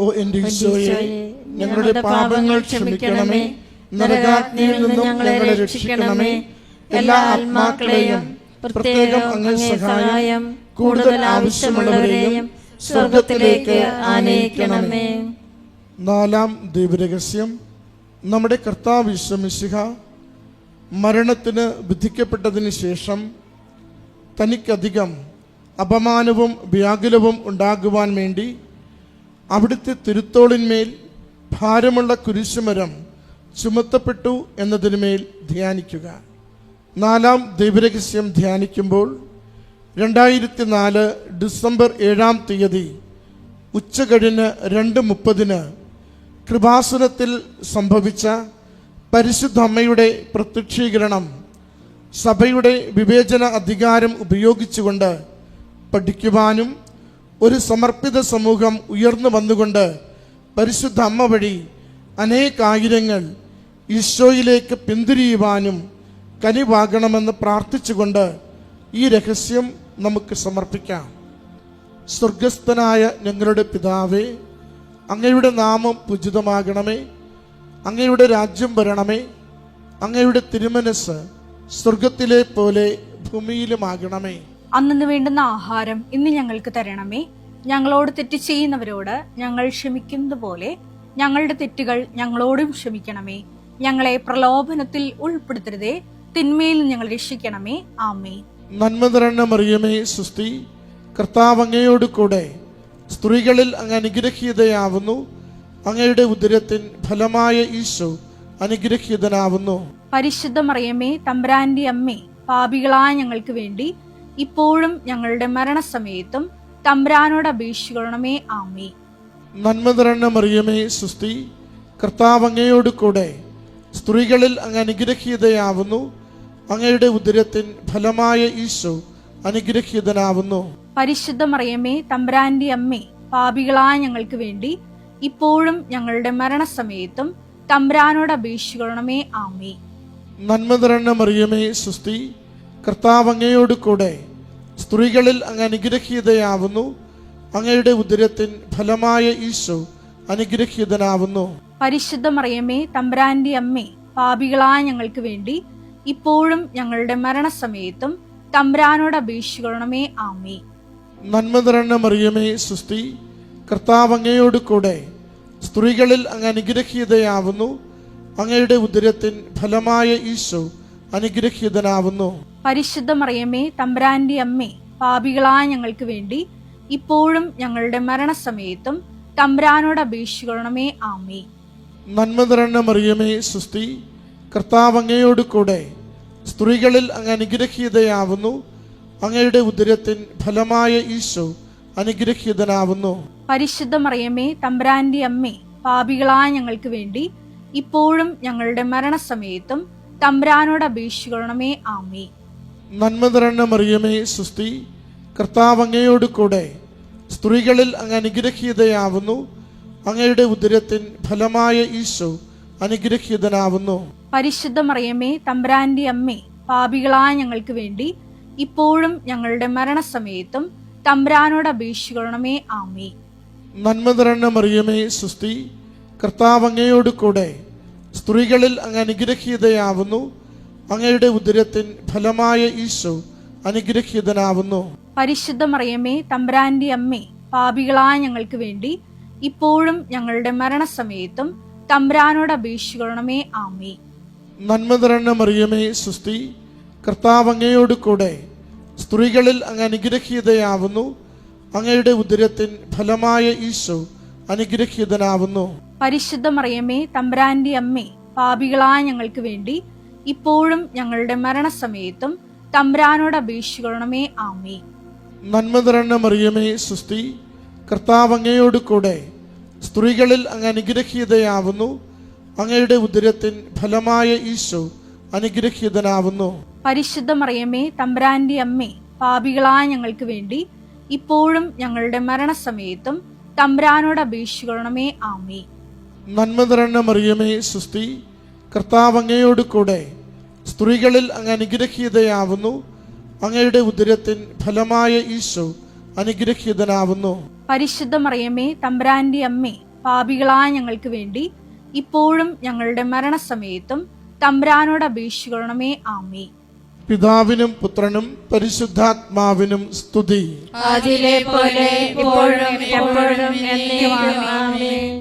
ഓ എന്റെ ഈശോയെ, ഞങ്ങളുടെ പാപങ്ങൾ ക്ഷമിക്കണമേ. നരകാഗ്നിയിൽ നിന്നും ഞങ്ങളെ രക്ഷിക്കണമേ. എല്ലാ ആത്മാക്കളെയും പ്രത്യേകം അങ്ങേ സഹായം കൂടുതൽ ആവശ്യമുള്ളവരെയും സ്വർഗത്തിലേക്ക് ആനയിക്കണമേ. നാലാം ദൈവരഹസ്യം, നമ്മുടെ കർത്താവ് ഈശോ മിശിഹ മരണത്തിന് വിധിക്കപ്പെട്ടതിന് ശേഷം തനിക്കധികം അപമാനവും വ്യാകുലവും ഉണ്ടാകുവാൻ വേണ്ടി അവിടുത്തെ തിരുത്തോളിന്മേൽ ഭാരമുള്ള കുരിശുമരം ചുമത്തപ്പെട്ടു എന്നതിനുമേൽ ധ്യാനിക്കുക. നാലാം ദൈവരഹസ്യം ധ്യാനിക്കുമ്പോൾ 2004 ഡിസംബർ 7-ാം തീയതി ഉച്ചകഴിഞ്ഞ് 2:30 കൃപാസനത്തിൽ സംഭവിച്ച പരിശുദ്ധ അമ്മയുടെ പ്രത്യക്ഷീകരണം സഭയുടെ വിവേചന അധികാരം ഉപയോഗിച്ചുകൊണ്ട് പഠിക്കുവാനും ഒരു സമർപ്പിത സമൂഹം ഉയർന്നു വന്നുകൊണ്ട് പരിശുദ്ധ അമ്മ വഴി അനേകായിരങ്ങൾ ഈശോയിലേക്ക് പിന്തിരിയുവാനും കനിവാകണമെന്ന് പ്രാർത്ഥിച്ചുകൊണ്ട് ഈ രഹസ്യം നമുക്ക് സമർപ്പിക്കാം. സ്വർഗസ്ഥനായ ഞങ്ങളുടെ പിതാവേ, അങ്ങയുടെ നാമം പൂജിതമാകണമേ. അങ്ങയുടെ രാജ്യം വരണമേ. അങ്ങയുടെ തിരുമനസ് സ്വർഗത്തിലെ പോലെ ഭൂമിയിലുമാകണമേ. അന്നു വേണ്ടുന്ന ആഹാരം ഇന്ന് ഞങ്ങൾക്ക് തരണമേ. ഞങ്ങളോട് തെറ്റ് ചെയ്യുന്നവരോട് ഞങ്ങൾ ക്ഷമിക്കുന്നത് പോലെ ഞങ്ങളുടെ തെറ്റുകൾ ഞങ്ങളോടും ക്ഷമിക്കണമേ. ഞങ്ങളെ പ്രലോഭനത്തിൽ ഉൾപ്പെടുത്തരുതേ, തിന്മയിൽ നിന്ന് ഞങ്ങൾ രക്ഷിക്കണമേ. ആമേൻ. നന്മ നിറഞ്ഞ മറിയമേ സുസ്തി, കർത്താവ് അങ്ങയോട് കൂടെ സ്ത്രീകളിൽ അങ്ങ് അനുഗ്രഹീതയാവുന്നു. അങ്ങയുടെ ഉദരത്തിൻ ഫലമായ ഈശോ അനുഗ്രഹീതനാവുന്നു. പരിശുദ്ധ മറിയമേ തമ്പുരാന്റെ അമ്മേ, പാപികളായ ഞങ്ങൾക്ക് വേണ്ടി ഇപ്പോഴും ഞങ്ങളുടെ മരണസമയത്തും തമ്പുരാനോട് അപേക്ഷിക്കണമേ. ആമേൻ. നന്മ നിറഞ്ഞ മറിയമേ സുസ്തി, കർത്താവ് അങ്ങയോട് കൂടെ സ്ത്രീകളിൽ അങ്ങ് അനുഗ്രഹീതയാവുന്നു. അങ്ങയുടെ ഉദരത്തിൻ ഫലമായ ഈശോ അനുഗ്രഹീതനാവുന്നു. പരിശുദ്ധ മറിയമേ തമ്പുരാന്റെ അമ്മേ, പാപികളായ ഞങ്ങൾക്ക് വേണ്ടി ഇപ്പോഴും ഞങ്ങളുടെ മരണസമയത്തും തമ്പുരാനോട് അപേക്ഷിക്കണമേ. ആമേൻ. നന്മ നിറഞ്ഞ മറിയമേ സുസ്തി, കർത്താവ് അങ്ങയോട് കൂടെ സ്ത്രീകളിൽ അങ്ങ് അനുഗ്രഹീതയാവുന്നു. അങ്ങയുടെ ഉദരത്തിൻ ഫലമായ ഈശോ അനുഗ്രഹീതനാവുന്നു. പരിശുദ്ധ മറിയമേ തമ്പുരാന്റെ അമ്മേ, പാപികളായ ഞങ്ങൾക്ക് വേണ്ടി ഇപ്പോഴും ഞങ്ങളുടെ മരണസമയത്തും തമ്പുരാനോട് അപേക്ഷിക്കണമേ. ആമേൻ. നന്മ നിറഞ്ഞ മറിയമേ സുസ്തി, കർത്താവ് അങ്ങയോട് കൂടെ സ്ത്രീകളിൽ അങ്ങ് അനുഗ്രഹീതയാവുന്നു. അങ്ങയുടെ ഉദരത്തിൻ ഫലമായ ഈശോ അനുഗ്രഹീതനാവുന്നു. പരിശുദ്ധ മറിയമേ തമ്പുരാന്റെ അമ്മേ, പാപികളായ ഞങ്ങൾക്ക് വേണ്ടി ഇപ്പോഴും ഞങ്ങളുടെ മരണസമയത്തും തമ്പുരാനോട് അപേക്ഷിക്കണമേ. ആമേൻ. നന്മ നിറഞ്ഞ മറിയമേ സുസ്തി, കർത്താവ് അങ്ങയോട് കൂടെ സ്ത്രീകളിൽ അങ്ങ് അനുഗ്രഹീതയാവുന്നു. അങ്ങയുടെ ഉദരത്തിൻ ഫലമായ ഈശോ അനുഗ്രഹീതനാവുന്നു. പരിശുദ്ധ മറിയമേ തമ്പുരാന്റെ അമ്മേ, പാപികളായ ഞങ്ങൾക്ക് വേണ്ടി ഇപ്പോഴും ഞങ്ങളുടെ മരണസമയത്തും തമ്പുരാനോട് അപേക്ഷിക്കണമേ. ആമേൻ. നന്മ നിറഞ്ഞ മറിയമേ സുസ്തി, കർത്താവ് അങ്ങയോട് കൂടെ സ്ത്രീകളിൽ അങ്ങ് അനുഗ്രഹീതയാവുന്നു. അങ്ങയുടെ ഉദരത്തിൻ ഫലമായ ഈശോ അനുഗ്രഹീതനാവുന്നു. പരിശുദ്ധ മറിയമേ തമ്പുരാന്റെ അമ്മേ, പാപികളായ ഞങ്ങൾക്ക് വേണ്ടി ഇപ്പോഴും ഞങ്ങളുടെ മരണസമയത്തും തമ്പുരാനോട് അപേക്ഷിക്കണമേ. ആമേൻ. നന്മ നിറഞ്ഞ മറിയമേ സുസ്തി, കർത്താവ് അങ്ങയോട് കൂടെ സ്ത്രീകളിൽ അങ്ങ് അനുഗ്രഹീതയാവുന്നു. അങ്ങയുടെ ഉദരത്തിൻ ഫലമായ ഈശോ അനുഗ്രഹീതനാവുന്നു. പരിശുദ്ധ മറിയമേ തമ്പുരാന്റെ അമ്മേ, പാപികളായ ഞങ്ങൾക്ക് വേണ്ടി ഇപ്പോഴും ഞങ്ങളുടെ മരണസമയത്തും തമ്പുരാനോട് അപേക്ഷിക്കണമേ. ആമേൻ. നന്മ നിറഞ്ഞ മറിയമേ സുസ്തി, കർത്താവ് അങ്ങയോട് കൂടെ സ്ത്രീകളിൽ അങ്ങ് അനുഗ്രഹീതയാവുന്നു. അങ്ങയുടെ ഉദരത്തിൻ ഫലമായ ഈശോ അനുഗ്രഹീതനാവുന്നു. പരിശുദ്ധ മറിയമേ തമ്പുരാന്റെ അമ്മേ, പാപികളായ ഞങ്ങൾക്ക് വേണ്ടി ഇപ്പോഴും ഞങ്ങളുടെ മരണസമയത്തും തമ്പുരാനോട് അപേക്ഷിക്കണമേ. ആമേൻ. നന്മ നിറഞ്ഞ മറിയമേ സുസ്തി, കർത്താവ് അങ്ങയോട് കൂടെ സ്ത്രീകളിൽ അങ്ങ് അനുഗ്രഹീതയാവുന്നു. അങ്ങയുടെ ഉദരത്തിൻ ഫലമായ ഈശോ അനുഗ്രഹീതനാവുന്നു. പരിശുദ്ധ മറിയമേ തമ്പുരാന്റെ അമ്മേ, പാപികളായ ഞങ്ങൾക്ക് വേണ്ടി ഇപ്പോഴും ഞങ്ങളുടെ മരണസമയത്തും തമ്പുരാനോട് അപേക്ഷിക്കണമേ. ആമേൻ. നന്മ നിറഞ്ഞ മറിയമേ സുസ്തി, കർത്താവ് അങ്ങയോട് കൂടെ സ്ത്രീകളിൽ അങ്ങ് അനുഗ്രഹീതയാവുന്നു. അങ്ങയുടെ ഉദരത്തിൻ ഫലമായ ഈശോ അനുഗ്രഹീതനാവുന്നു. പരിശുദ്ധ മറിയമേ തമ്പുരാന്റെ അമ്മേ, പാപികളായ ഞങ്ങൾക്ക് വേണ്ടി ഇപ്പോഴും ഞങ്ങളുടെ മരണസമയത്തും തമ്പുരാനോട് അപേക്ഷിക്കണമേ. ആമേൻ. പിതാവിനും പുത്രനും പരിശുദ്ധാത്മാവിനും സ്തുതി. അതിലെ പോലെ ഇപ്പോഴും എപ്പോഴും എന്നേക്കും. ആമേൻ.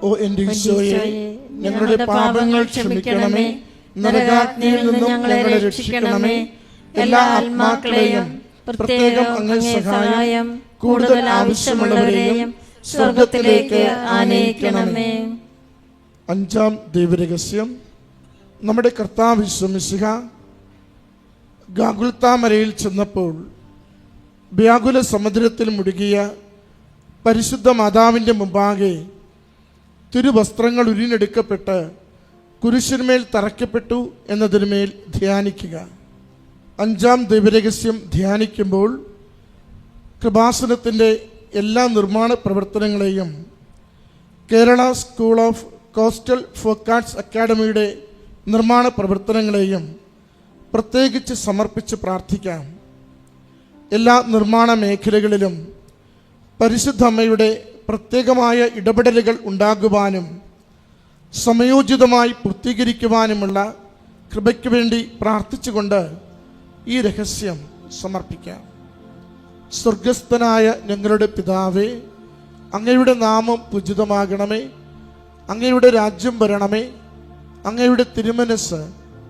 ഓ എന്റെ ഈശോയെ, ഞങ്ങളുടെ പാപങ്ങൾ ക്ഷമിക്കണമേ. നരകാഗ്നിയിൽ നിന്നും ഞങ്ങളെ രക്ഷിക്കണമേ. എല്ലാ ആത്മാക്കളെയും പ്രത്യേകം അങ്ങേ സഹായം കൂടുതൽ ആവശ്യമുള്ളവരെയും സ്വർഗത്തിലേക്ക് ആനയിക്കണമേ. അഞ്ചാം ദൈവരഹസ്യം. നമ്മുടെ കർത്താവ് യേശു മിശിഹ ഗാഗുൽത്താ മലയിൽ ചെന്നപ്പോൾ വ്യാകുല സമുദ്രത്തിൽ മുഴുകിയ പരിശുദ്ധ മാതാവിൻ്റെ മുമ്പാകെ തിരുവസ്ത്രങ്ങൾ ഉരിഞ്ഞെടുക്കപ്പെട്ട് കുരിശിന്മേൽ തറയ്ക്കപ്പെട്ടു എന്നതിന്മേൽ ധ്യാനിക്കുക. അഞ്ചാം ദൈവരഹസ്യം ധ്യാനിക്കുമ്പോൾ കൃപാസനത്തിൻ്റെ എല്ലാ നിർമ്മാണ പ്രവർത്തനങ്ങളെയും Kerala school of coastal folk arts അക്കാഡമിയുടെ നിർമ്മാണ പ്രവർത്തനങ്ങളെയും പ്രത്യേകിച്ച് സമർപ്പിച്ച് പ്രാർത്ഥിക്കാം. എല്ലാ നിർമ്മാണ മേഖലകളിലും പരിശുദ്ധ അമ്മയുടെ പ്രത്യേകമായ ഇടപെടലുകൾ ഉണ്ടാകുവാനും സമയോചിതമായി പൂർത്തീകരിക്കുവാനുമുള്ള കൃപയ്ക്ക് വേണ്ടി പ്രാർത്ഥിച്ചുകൊണ്ട് ഈ രഹസ്യം സമർപ്പിക്കാം. സ്വർഗസ്ഥനായ ഞങ്ങളുടെ പിതാവേ, അങ്ങയുടെ നാമം പൂജിതമാകണമേ, അങ്ങയുടെ രാജ്യം വരണമേ, അങ്ങയുടെ തിരുമനസ്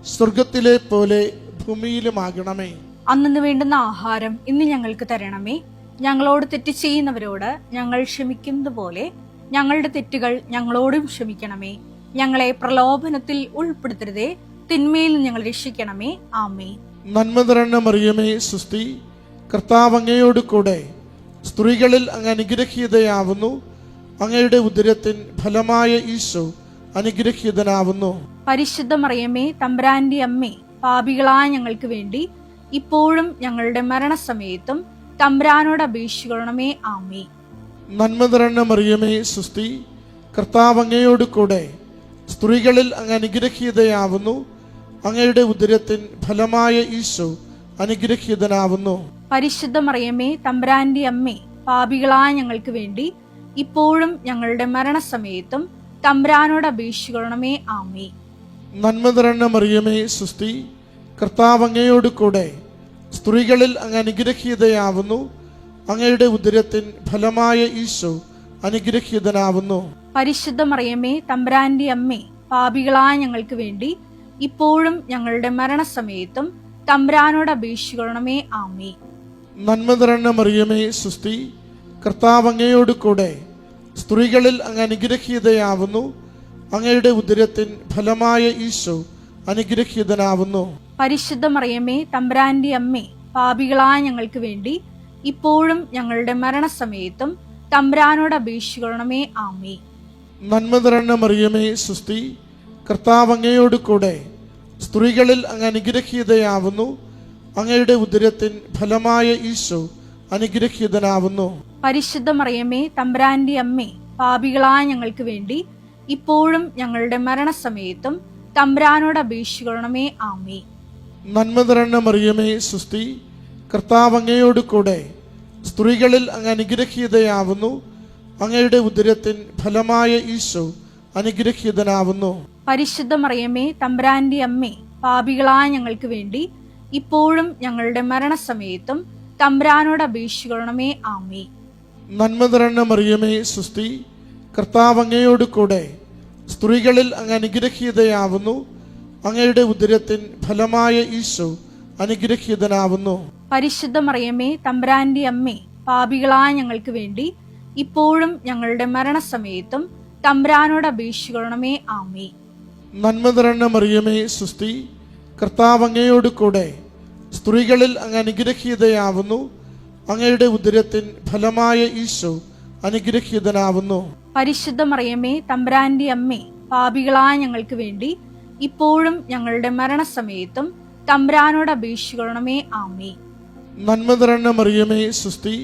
സ്വർഗത്തിലെ പോലെ ഭൂമിയിലുമാകണമേ. അന്നു വേണ്ടുന്ന ആഹാരം ഇന്ന് ഞങ്ങൾക്ക് തരണമേ. ഞങ്ങളോട് തെറ്റ് ചെയ്യുന്നവരോട് ഞങ്ങൾ ക്ഷമിക്കുന്നത് പോലെ ഞങ്ങളുടെ തെറ്റുകൾ ഞങ്ങളോടും ക്ഷമിക്കണമേ. ഞങ്ങളെ പ്രലോഭനത്തിൽ ഉൾപ്പെടുത്തരുതേ, തിന്മയിൽ ഞങ്ങൾ രക്ഷിക്കണമേ. ആമേൻ. നന്മ നിറഞ്ഞ മറിയമേ, സുസ്തി, കർത്താവ് അങ്ങയോട് കൂടെ സ്ത്രീകളിൽ അങ്ങ് അനുഗ്രഹീതയാവുന്നു. അങ്ങയുടെ ഉദരത്തിൻ ഫലമായ ഈശോ അനുഗ്രഹീതനാവുന്നു. പരിശുദ്ധ മറിയമേ, തമ്പുരാന്റെ അമ്മേ, പാപികളായ ഞങ്ങൾക്ക് വേണ്ടി ഇപ്പോഴും ഞങ്ങളുടെ മരണസമയത്തും തമ്പുരാനോട് അപേക്ഷിക്കണമേ. ആമേൻ. നന്മ നിറഞ്ഞ മറിയമേ, സുസ്തി, കർത്താവ് അങ്ങയോട് കൂടെ സ്ത്രീകളിൽ അങ്ങ് അനുഗ്രഹീതയാവുന്നു. അങ്ങയുടെ ഉദരത്തിൻ ഫലമായ ഈശോ അനുഗ്രഹീതനാവുന്നു. പരിശുദ്ധ മറിയമേ, തമ്പുരാന്റെ അമ്മേ, പാപികളായ ഞങ്ങൾക്ക് വേണ്ടി ഇപ്പോഴും ഞങ്ങളുടെ മരണസമയത്തും തമ്പുരാനോട് അപേക്ഷിക്കണമേ. ആമേൻ. നന്മ നിറഞ്ഞ മറിയമേ, സുസ്തി, കർത്താവ് അങ്ങയോട് കൂടെ സ്ത്രീകളിൽ അങ്ങ് അനുഗ്രഹീതയാവുന്നു. അങ്ങയുടെ ഉദരത്തിൻ ഫലമായ ഈശോ അനുഗ്രഹീതനാവുന്നു. പരിശുദ്ധ മറിയമേ, തമ്പുരാന്റെ അമ്മേ, പാപികളായ ഞങ്ങൾക്ക് വേണ്ടി ഇപ്പോഴും ഞങ്ങളുടെ മരണസമയത്തും തമ്പുരാനോട് അപേക്ഷിക്കണമേ. ആമേൻ. നന്മ നിറഞ്ഞ മറിയമേ, സുസ്തി, കർത്താവ് അങ്ങയോട് കൂടെ സ്ത്രീകളിൽ അങ്ങ് അനുഗ്രഹീതയാവുന്നു. അങ്ങയുടെ ഉദരത്തിൻ ഫലമായ ഈശോ അനുഗ്രഹീതനാവുന്നു. പരിശുദ്ധ മറിയമേ, തമ്പുരാന്റെ അമ്മേ, പാപികളായ ഞങ്ങൾക്ക് വേണ്ടി ഇപ്പോഴും ഞങ്ങളുടെ മരണസമയത്തും തമ്പുരാനോട് അപേക്ഷിക്കണമേ. ആമേൻ. നന്മ നിറഞ്ഞ മറിയമേ, സുസ്തി, കർത്താവ് അങ്ങയോട് കൂടെ സ്ത്രീകളിൽ അങ്ങ് അനുഗ്രഹീതയാവുന്നു. അങ്ങയുടെ ഉദരത്തിൻ ഫലമായ ഈശോ അനുഗ്രഹീതനാവുന്നു. പരിശുദ്ധ മറിയമേ, തമ്പുരാന്റെ അമ്മേ, പാപികളായ ഞങ്ങൾക്ക് വേണ്ടി ഇപ്പോഴും ഞങ്ങളുടെ മരണസമയത്തും തമ്പുരാനോട് അപേക്ഷിക്കണമേ. ആമേൻ. നന്മ നിറഞ്ഞ മറിയമേ, സുസ്തി, കർത്താവ് അങ്ങയോട് കൂടെ സ്ത്രീകളിൽ അങ്ങ് അനുഗ്രഹീതയാവുന്നു. അങ്ങയുടെ ഉദരത്തിൻ ഫലമായ ഈശോ അനുഗ്രഹീതനാവുന്നു. പരിശുദ്ധ മറിയമേ, തമ്പുരാന്റെ അമ്മേ, പാപികളായ ഞങ്ങൾക്ക് വേണ്ടി ഇപ്പോഴും ഞങ്ങളുടെ മരണസമയത്തും തമ്പുരാനോട് അപേക്ഷിക്കണമേ. ആമേൻ. നന്മ നിറഞ്ഞ മറിയമേ, സുസ്തി, കർത്താവ് അങ്ങയോട് കൂടെ സ്ത്രീകളിൽ അങ്ങ് അനുഗ്രഹീതയാവുന്നു. അങ്ങയുടെ ഉദരത്തിൻ ഫലമായ ഈശോ അനുഗ്രഹീതനാവുന്നു. പരിശുദ്ധ മറിയമേ, തമ്പുരാന്റെ അമ്മേ, പാപികളായ ഞങ്ങൾക്ക് വേണ്ടി ഇപ്പോഴും ഞങ്ങളുടെ മരണസമയത്തും തമ്പുരാനോട് അപേക്ഷിക്കണമേ. ആമേൻ. നന്മ നിറഞ്ഞ മറിയമേ, സുസ്തി, കർത്താവ് അങ്ങയോട് കൂടെ സ്ത്രീകളിൽ അങ്ങ് അനുഗ്രഹീതയാവുന്നു. അങ്ങയുടെ ഉദരത്തിൻ ഫലമായ ഈശോ അനുഗ്രഹീതനാവുന്നു. പരിശുദ്ധ മറിയമേ, തമ്പുരാന്റെ അമ്മേ, പാപികളായ ഞങ്ങൾക്ക് വേണ്ടി ഇപ്പോഴും ഞങ്ങളുടെ മരണസമയത്തും തമ്പുരാനോട് അപേക്ഷിക്കണമേ. ആമേൻ. നന്മ നിറഞ്ഞ മറിയമേ, സുസ്തി,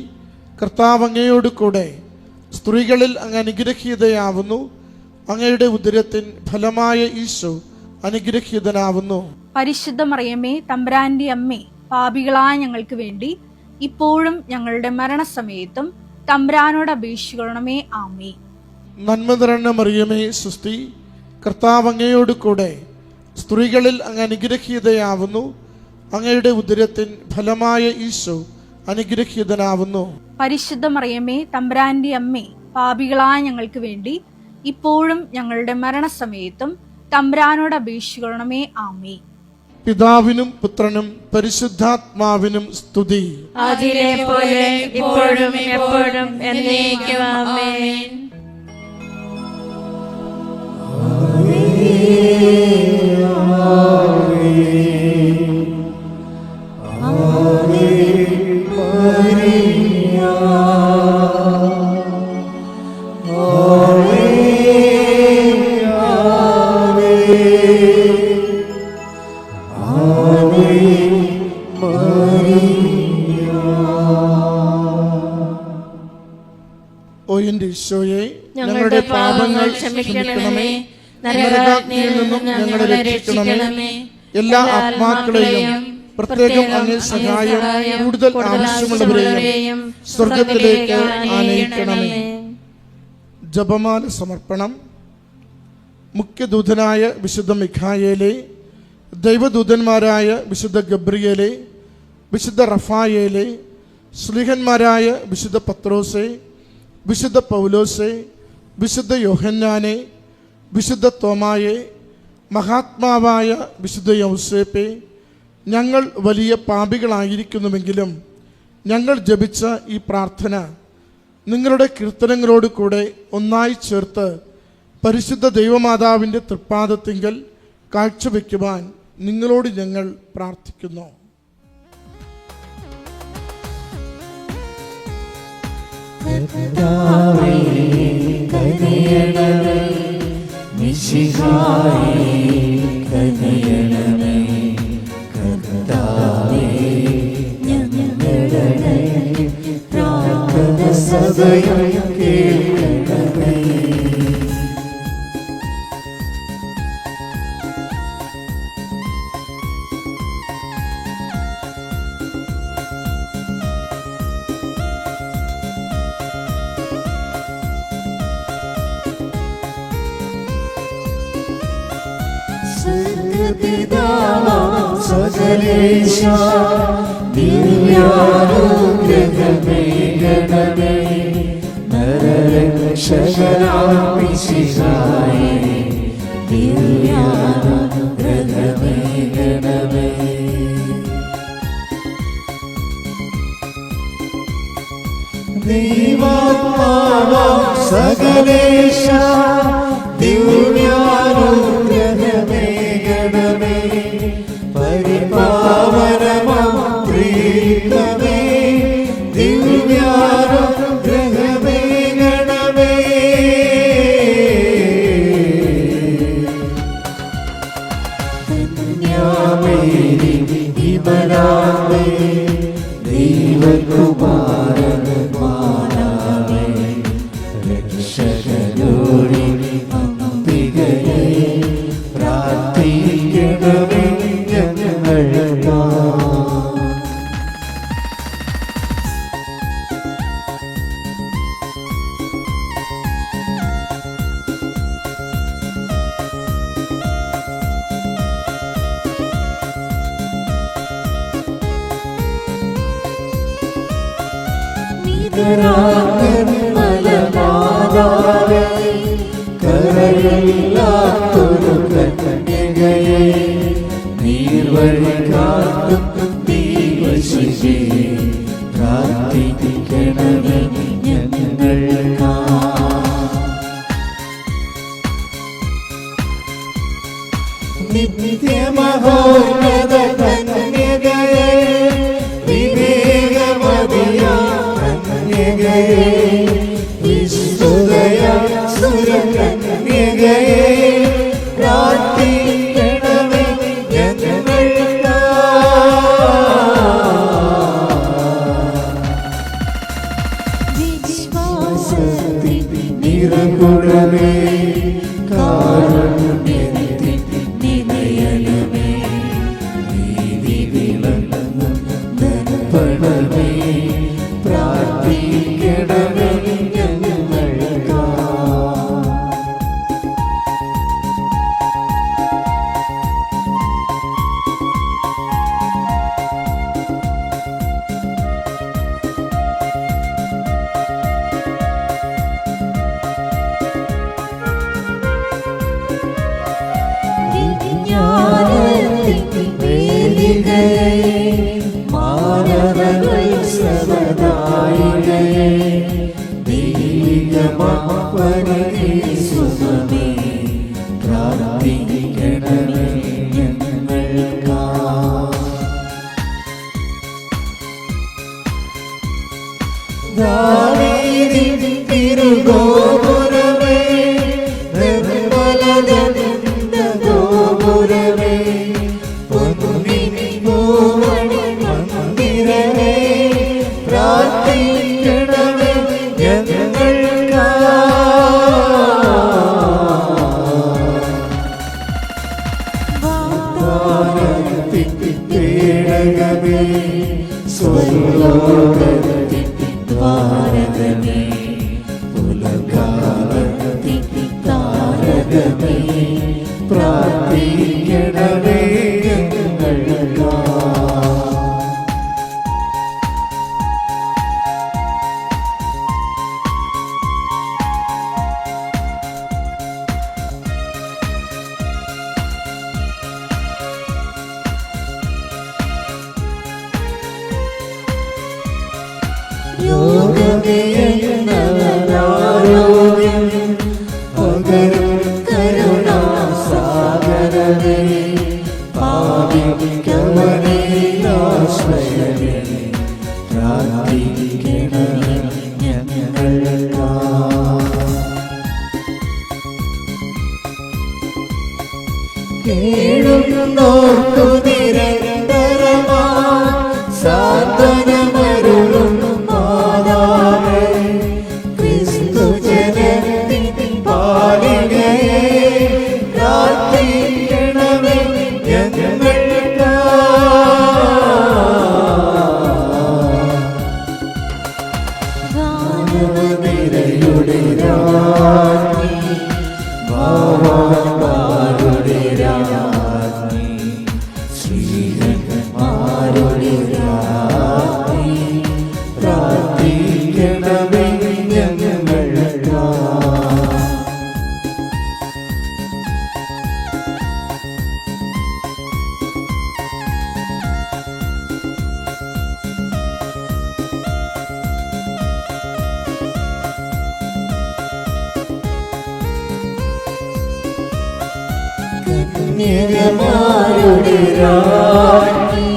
കർത്താവ് അങ്ങയോട് കൂടെ സ്ത്രീകളിൽ അങ്ങ് അനുഗ്രഹീതയാവുന്നു. അങ്ങയുടെ ഉദരത്തിൻ ഫലമായ ഈശോ അനുഗ്രഹീതനാവുന്നു. പരിശുദ്ധ മറിയമേ, തമ്പുരാന്റെ അമ്മേ, പാപികളായ ഞങ്ങൾക്ക് വേണ്ടി ഇപ്പോഴും ഞങ്ങളുടെ മരണസമയത്തും തമ്പുരാനോട് അപേക്ഷിക്കണമേ. ആമേൻ. നന്മ നിറഞ്ഞ മറിയമേ, സുസ്തി, കർത്താവ് അങ്ങയോട് കൂടെ സ്ത്രീകളിൽ അങ്ങ് അനുഗ്രഹീതയാവുന്നു. അങ്ങയുടെ ഉദരത്തിൻ ഫലമായ ഈശോ അനുഗ്രഹീതനാവുന്നു. പരിശുദ്ധ മറിയമേ, തമ്പുരാന്റെ അമ്മേ, പാപികളായ ഞങ്ങൾക്ക് വേണ്ടി ഇപ്പോഴും ഞങ്ങളുടെ മരണസമയത്തും തമ്പുരാനോട് അപേക്ഷിക്കണമേ. ആമേൻ. പിതാവിനും പുത്രനും പരിശുദ്ധാത്മാവിനും സ്തുതി. അതിലെ പോലെ ഇപ്പോഴും എപ്പോഴും എന്നേക്കും. ആമേൻ. ഓ എൻ്റെ ഈശോയെ, ഞങ്ങളുടെ പാപങ്ങൾ ക്ഷമിക്കണമേ, നരകാഗ്നിയിൽ നിന്നും ഞങ്ങളെ രക്ഷിക്കണമേ, എല്ലാ ആത്മാക്കളെയും പ്രത്യേകം അങ്ങേ സഹായം കൂടുതൽ ആവശ്യമുള്ളവരെയും സ്വർഗത്തിലേക്ക് ആനയിക്കണമേ. ജപമാല സമർപ്പണം. മുഖ്യദൂതനായ വിശുദ്ധ മിഖായേലെ, ദൈവദൂതന്മാരായ വിശുദ്ധ ഗബ്രിയേലെ, വിശുദ്ധ റഫായേലെ, സ്ലീഹന്മാരായ വിശുദ്ധ പത്രോസെ, വിശുദ്ധ പൗലോസെ, വിശുദ്ധ യോഹന്നാനെ, വിശുദ്ധ തോമായെ, മഹാത്മാവായ വിശുദ്ധ യൗസേപ്പെ, ഞങ്ങൾ വലിയ പാപികളായിരിക്കുന്നുവെങ്കിലും ഞങ്ങൾ ജപിച്ച ഈ പ്രാർത്ഥന നിങ്ങളുടെ കീർത്തനങ്ങളോട് കൂടെ ഒന്നായി ചേർത്ത് പരിശുദ്ധ ദൈവമാതാവിൻ്റെ തൃപ്പാദത്തിങ്കൽ കാഴ്ചവെക്കുവാൻ നിങ്ങളോട് ഞങ്ങൾ പ്രാർത്ഥിക്കുന്നു. സകലേശാ ദിവ്യാനുഗ്രഹമേ ഗണമേ, നരരക്ഷകനാം മിശിഹായേ ദിവ്യാനുഗ്രഹമേ ഗണമേ. ദൈവാത്മാവാം സകലേശാ ദിവ്യാനുഗ്രഹമേ ഗണമേ, പരിപാവനമാം പ്രീതമേ ദിവ്യാനുഗ്രഹമേ ഗണമേ. ധന്യാമേരി വിമലാമേ ദൈവകുമാരന് മാനാമേ, രക്ഷകനോടി അംബികയെ പ്രാർത്ഥിക്കണമേ ഞങ്ങൾക്കാ. മലമാതാവേ കരയില്ലാത്തൊരു കന്യകയെ, നീർവഴി കാട്ടും ദൈവശിശേ പ്രാർത്ഥിക്കണമേ ഞങ്ങൾക്കാ. നിത്യമഹോന്നത കന്യകയെ, വിവേകമതിയാ കന്യകയെ, വിശുദ്ധയ സുരകന്യകയെ പ്രാർത്ഥിക്കണമേ ഞങ്ങൾക്കാ. വിശ്വാസത്തിൽ നിറകുടമേ, കാരുണ്യത്തിൽ നിലയണമേ, നീതി വിളങ്ങും ധനപണമേ പ്രാർത്ഥിക്കണമേ ഞങ്ങൾക്കാ. വിജ്ഞാനത്തിൻ വേദികയെ, മാനവകൾ സദായികയെ, ദൈവികമാപ്പനേ സുഖമേ പ്രാർത്ഥിക്കണമേ ഞങ്ങൾക്കാ. ദാവീദിൻ തിരുഗോപുരമേ, നിർമ്മലതനിന്ദ ഗോപുരമേ, പൊന്നിൻ പൂമണി മന്ദിരമേ പ്രാർത്ഥിക്കണമേ ഞങ്ങൾക്കാ. വാഗ്ദാന സ്വർഗമേ പ്രാർത്ഥിക്കണമേ ഞങ്ങൾക്കായി. രോഗമേയെന്നവരാരോഗ്യം പകരും കരുണാസാഗരമേ പാപിക്കവനേ ആശ്രയമേ പ്രാർത്ഥിക്കണമേ ഞങ്ങൾക്കായി. കേഴുന്നോർക്കു നിരന്തരമാ സാന്ത്വനമരുളുന്നു മാതാവേ ക്രിസ്തു ജനത്തിൻ പാലികയെ പ്രാർത്ഥിക്കണമേ ഞങ്ങൾക്കായി. മാനവനിരയുടെ രാജ്ഞി ഭാവന്മാരുടെ രാജ്ഞി ശ്രീരന്മാരുടെ രാജ്ഞി പ്രാർത്ഥിക്കണമേ ഞങ്ങൾക്കായി. കന്യകമാരുടെ രാജ്ഞി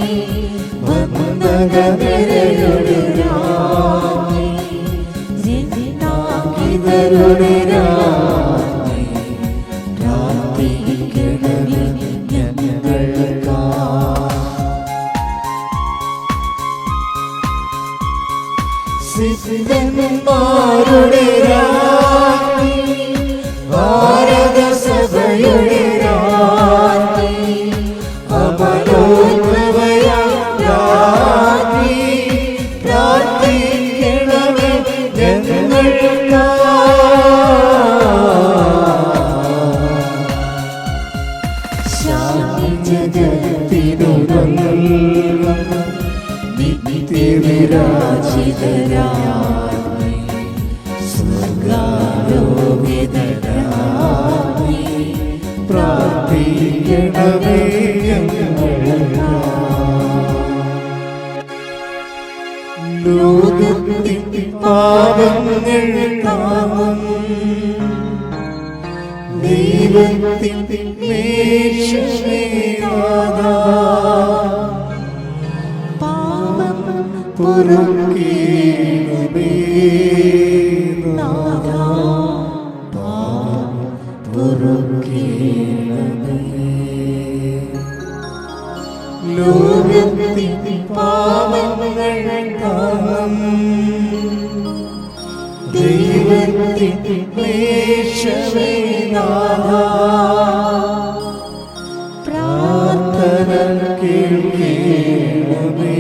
വന്ദനവരരുടെ രാജ്ഞി ജിനാകിതരുടെ രാജ്ഞി പ്രാർത്ഥിക്കണമേ ഞങ്ങൾക്കായി. സിദ്ധന്മാരുടെ രാജ്ഞി ഭാരതസഭയുടെ രാജ്ഞി അമലോത്ഭവയാം രാജ്ഞി പ്രാർത്ഥിക്കണമേ ഞങ്ങൾക്കായി. ശാന്തി ജഗത്തിനു നൽകുന്നു നിത്യവിരാജിതരാജ്ഞി സ്വർഗാരോപിതരാജ്ഞി പ്രാർത്ഥിക്കണമേ ഞങ്ങൾക്കായി. ലോകത്തിൻ പാപങ്ങൾ താങ്ങും ദൈവത്തിൻ മേശമേനാഥാ പാപം പൊറുക്കണമേ നാഥാ പാപം പൊറുക്കണമേ. ലോകത്തിൻ പാപങ്ങൾ താങ്ങും ദൈവത്തിൻ മേശമേനാഥാ പ്രാർത്ഥന കേൾക്കണമേ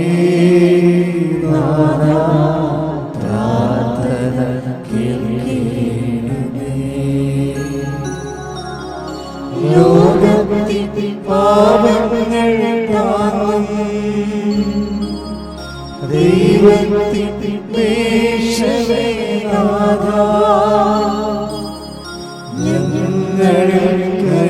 നാഥാ പ്രാർത്ഥന കേൾക്കണമേ. ലോകത്തിൻ പാപങ്ങൾ താങ്ങും ദൈവത്തിൻ മേശമേനാഥാ ഞങ്ങൾക്ക്